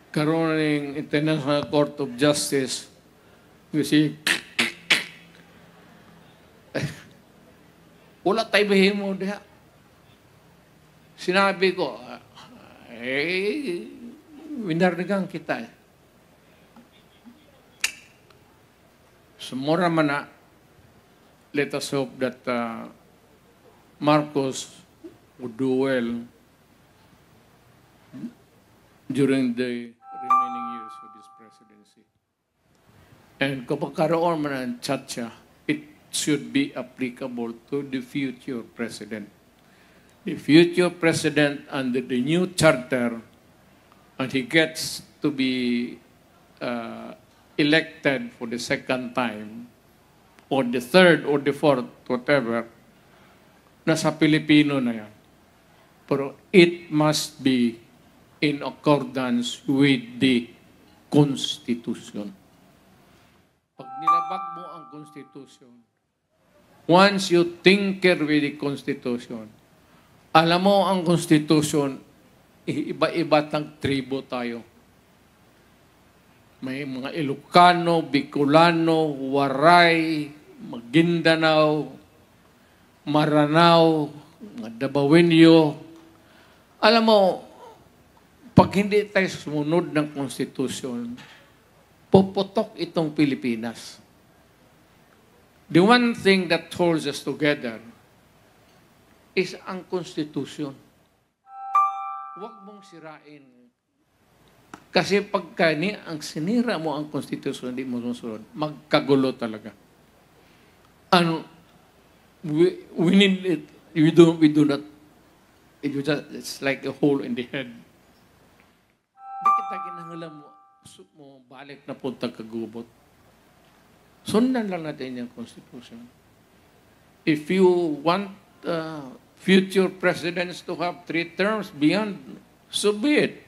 karon ning International Court of Justice kasi wala tayo bahimo diha. Sinabi ko, winarnigan kita. Sumura man na, let us hope that Marcos would do well during the remaining years of his presidency. And kapag karoon man ang tsatsya, it should be applicable to the future president. The future president under the new charter, and he gets to be elected for the second time, or the third, or the fourth, whatever, nasa Pilipino na yan. Pero it must be in accordance with the Constitution. Pag nilabag mo ang Constitution, once you tinker with the Constitution, alam mo ang Constitution, iba-iba tang tribo tayo. May mga Ilocano, Bicolano, Waray, Maguindanao, Maranao, mga Dabawenyo. Alam mo, pag hindi tayo sumunod ng Constitution, puputok itong Pilipinas. The one thing that holds us together is ang Constitution. Huwag mong sirain. Kasi pagka ang sinira mo ang Constitution, hindi mo susunod, magkagulo talaga. Ano, we need it. We do not, it's like a hole in the head. Hindi kita kinahanglan mo balik na punta kagubot. Sundan lang natin yung Constitution. If you want future presidents to have 3 terms beyond, so be it.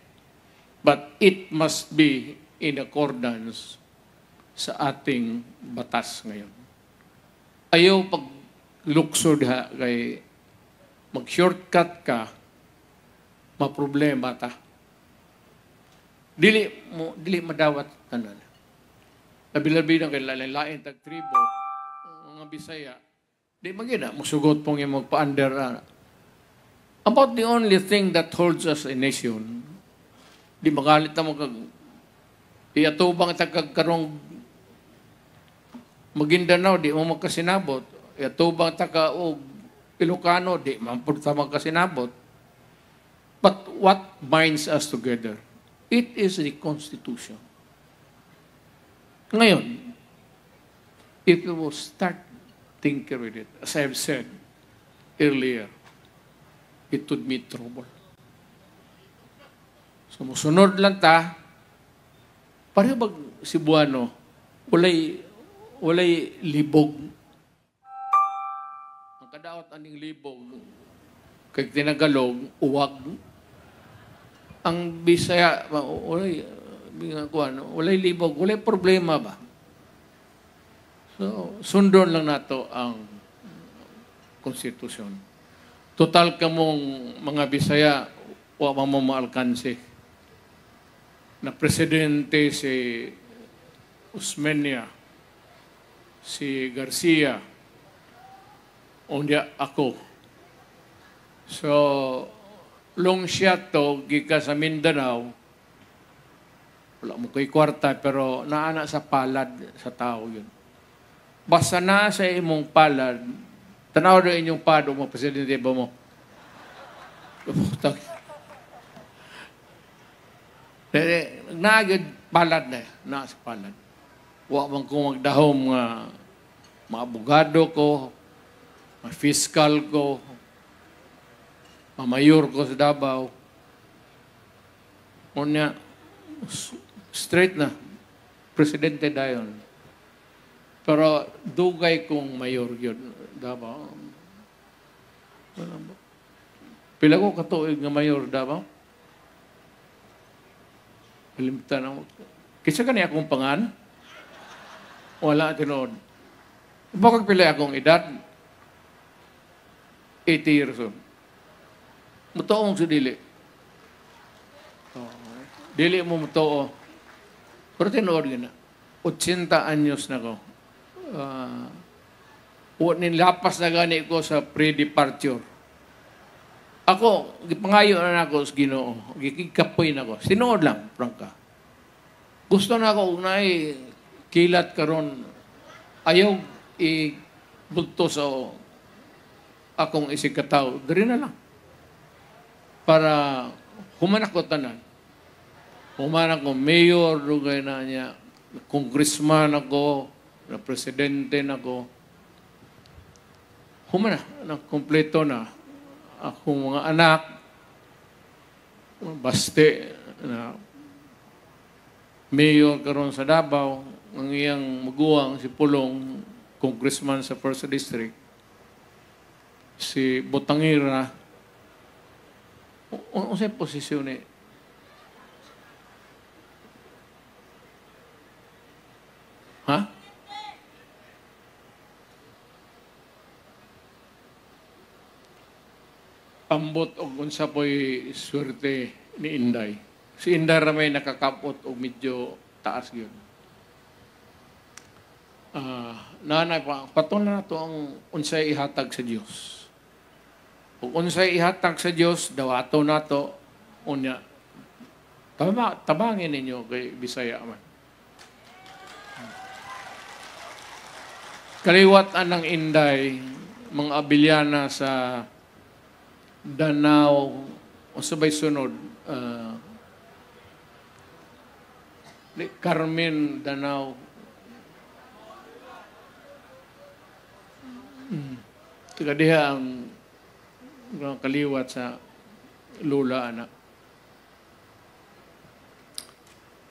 But it must be in accordance sa ating batas ngayon. Ayaw pag lukso diha kay mag-shortcut ka, maproblema ta. Dili madawat tanan. Labi-labi na kay lain tag-tribo, mga Bisaya, di magina, musugot pong yung magpa-under. About the only thing that holds us a nation, di magalit na iatubang tagagkarong Maguindanao, di mo magkasinabot. Iatubang taga Ilocano, di mampurta magkasinabot. But what binds us together? It is the Constitution. Ngayon, if you will start thinking with it, as I've said earlier, it would meet trouble. Sumusunod lang ta, pareho bag Cebuano, walay libog. Ang kadaot aning libog, kay tinagalog, uwag. Ang Bisaya, walay libog, walay problema ba? So, sundon lang nato ang Konstitusyon. Total kamong mga Bisaya, wa mo maalkanse. Na presidente si Osmeña, si Garcia, unya ako. So, long shot to, gika sa Mindanao, wala mo ko'y kwarta, pero naana sa palad sa tao yun. Basta na sa imong palad, tanaw na inyong pado mo, presidente ba mo? Nagagad palad na sa palad. Huwag man kong magdahom mga abogado ko, mga fiscal ko, mga mayor ko sa Davao. Unya, straight na, presidente dayon. Pero dugay kong mayor yun. Davao. Pila ko katuig nga mayor Davao? Kalimtan ako. Kisa ka niya akong pangan? Wala tinood. Bakit pila akong edad? 80 years old. Mutoong sa dili. Dili mo mutoo. Pero tinood gina. 80 anyos na ko. Nilapas na gani ko sa pre-departure. Ako, pangayo na ako sa Ginoo. Gikikapoy na ako. Sinood lang, prangka. Gusto na ako na kilat karon. Ayaw ibulto sa akong isikataw. Dari na lang. Para humanak ko tanan. Humanak ko, mayor, rugay na niya. Congressman ako, na presidente na ako. Humanak, na kompleto na. Akong mga anak, baste na mayor karon sa Davao, ang iyang maguwang si Pulong, congressman sa 1st District, si Botangira, ano sa posisyon ni? Ha? Ambot og unsa po'y swerte ni Inday. Si Inday ramay nakakapot og medyo taas gyud. Nanay pa paton na to ang unsay ihatag sa Dios. Ug unsay ihatag sa Dios dawato nato unya. Tabangin ninyo kay Bisaya man. Kaliwat anang Inday mga abilyana sa Danao, o sabay sunod, Carmen, Danao. Tiga diha ang kaliwat sa lula, anak.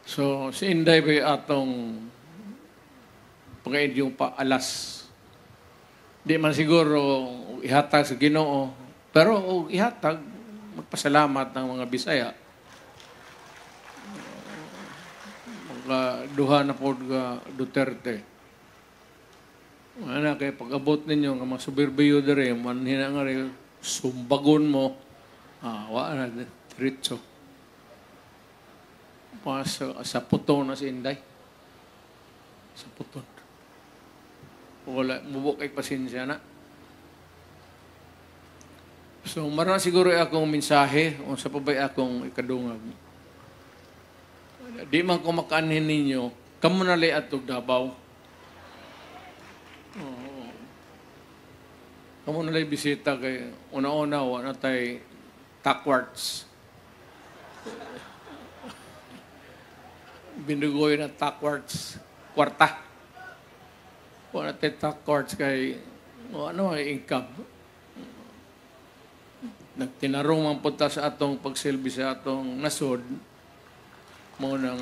So, si Inday ba'y atong pagkain yung paalas. Di man siguro ihatag sa Ginoo. Pero ihatag, magpasalamat ng mga Bisaya. Duha na po Duterte. Ano, kaya pag-abot ninyo, nga mga subirbiyo dere, manhina nga rin, sumbagon mo, wala na, diretso. Sa puton na si Inday. Sa puton. Wala, mubok ay pasensya na. So, marami siguro akong mensahe o sa pabay akong ikadungag. Di man ko makaanhin ninyo, kamo na lay atog Davao. Kamo na lay bisita kay una-una, wala tay takwarts. Binugoy na takwarts, kwarta. Wala tay takwarts kay, ano ay income. Nagtinarong ang punta sa atong pagsilbi sa atong nasod, mo nang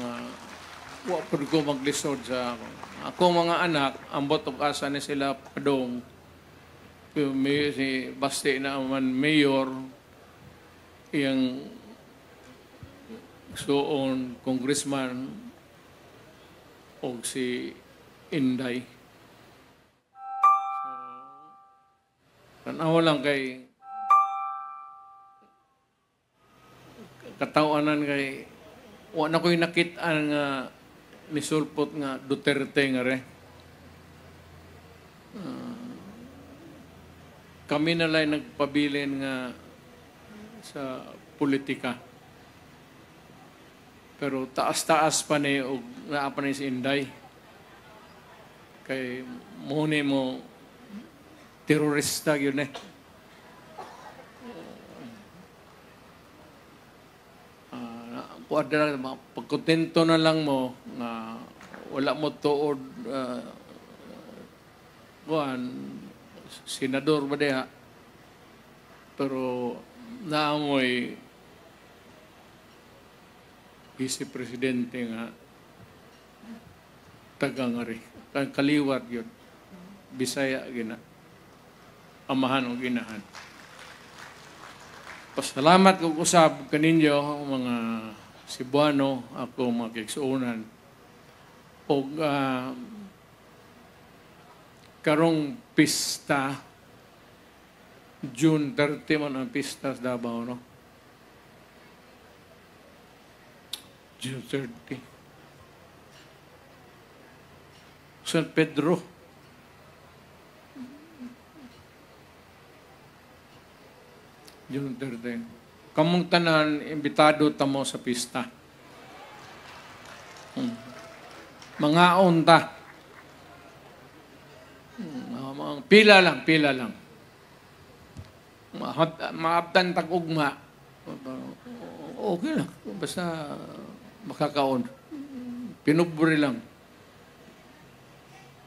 wapod ko maglisod sa akong mga anak, ambot og asa ni sila padong, si Basti na man mayor, iyang suon congressman, o si Inday. So, tanaw lang kay katawanan kay wala ko'y nakitaan nga misulpot nga Duterte nga re. Kami na lang nagpabilin nga sa politika. Pero taas-taas pa ni og naapa ni si Inday. Kay muna mo terorista yun eh. Kuadra, pagkontento na lang mo nga wala mo tuod senador ba diha, pero naamoy vice-presidente nga taga nga rin. Kaliwat yun. Bisaya gina. amahan o ginahan. Pasalamat kong usab kaninyo, mga Cebuano, ako mga kaigsuonan, o karong pista, June 30 man ang pista sa Davao, no? June 30. San Pedro. June 30. Kamong tanan, imbitado tamo sa pista. Mga unta. Pila lang. Maabtan tag-ugma. Okay lang. Basta makakaon. Pinuburi lang.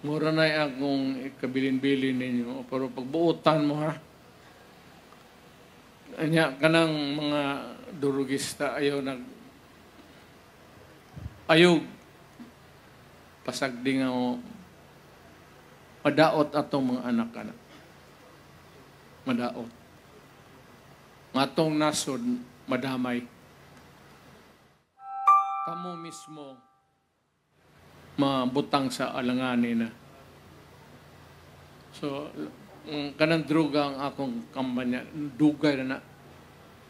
Mura na akong ikabilin-bilin ninyo. Pero pagbuutan mo, ha? Anya, kanang mga durugista ayaw pasagdi nga o madaot atong mga anak-anak. Madaot. Atong nasod, madamay. Kamo mismo mabutang sa alanganin na. So, kanang druga ang akong kampanya, dugay na.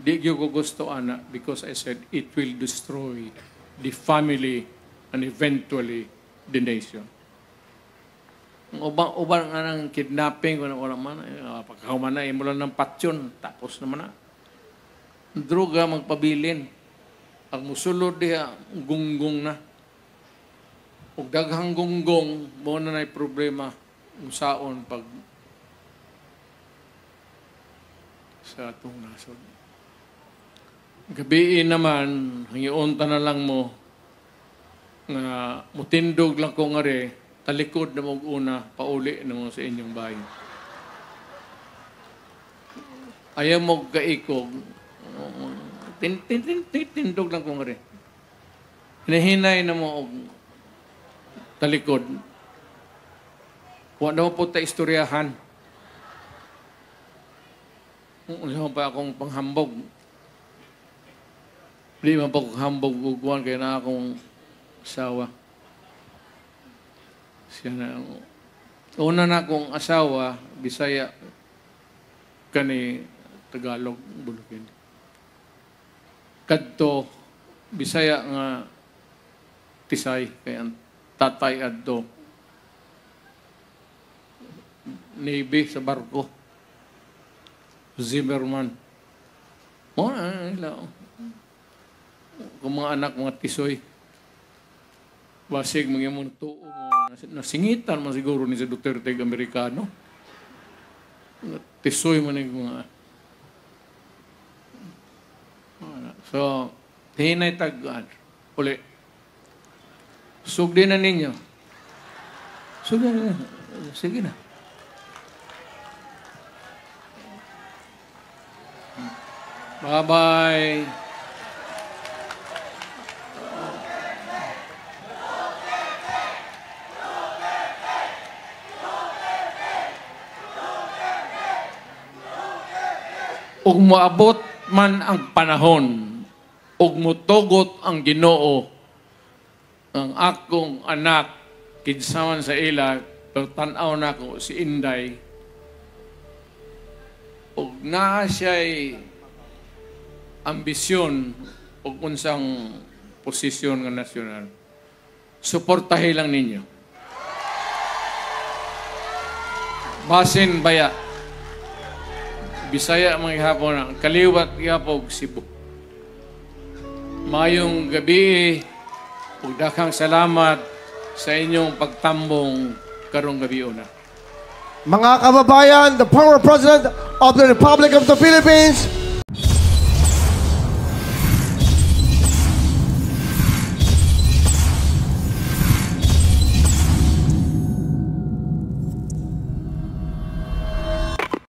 Di ko gusto ana because I said it will destroy the family and eventually the nation. Ubang anang kidnapping, wala man, pagkahuman na, mula ng patsyon, tapos naman na. Druga magpabilin. Ang musulod diha, gunggong na. Ug daghang gunggong, mo na na'y problema usaon pag sa atong nasod. Gabi naman, hangiunta na lang mo nga mutindog lang ko nga rin, talikod na mong una, pauli na mo sa inyong bahay. Ayaw mo kaikog, tindog lang ko nga rin. Hinahinay na mo talikod. Huwag na mo po ta istoryahan. Wala pa akong panghambog. Hindi man pa akong hambog guguan kaya na akong asawa. Siya na. Una na akong asawa, Bisaya, kani Tagalog, Bulukin. Kadto, Bisaya nga Tisay, kaya tatay adto. Navy sa barko. Zimmerman. Kung mga anak, mga tisoy, basig mga mong tuo mo, nasingitan man siguro ni sa Duterte Amerikano. Tisoy man yung mga. So, hinay tagaan. Uli. Sugdi na ninyo. Sugdi na ninyo. Sige na. Bye-bye. Ug moabot man ang panahon, ug mutugot ang Ginoo, ang akong anak, kinsaman sa ila, pero tanaw na ko si Inday, ug naa siya'y ambisyon ug unsang posisyon nga nasyonal. Suportahin lang ninyo. Basin baya. Bisaya mga hapon ang kaliwat yapog Cebu. Mayong gabi ug daghang salamat sa inyong pagtambong karong gabi una. Mga kababayan, the former President of the Republic of the Philippines,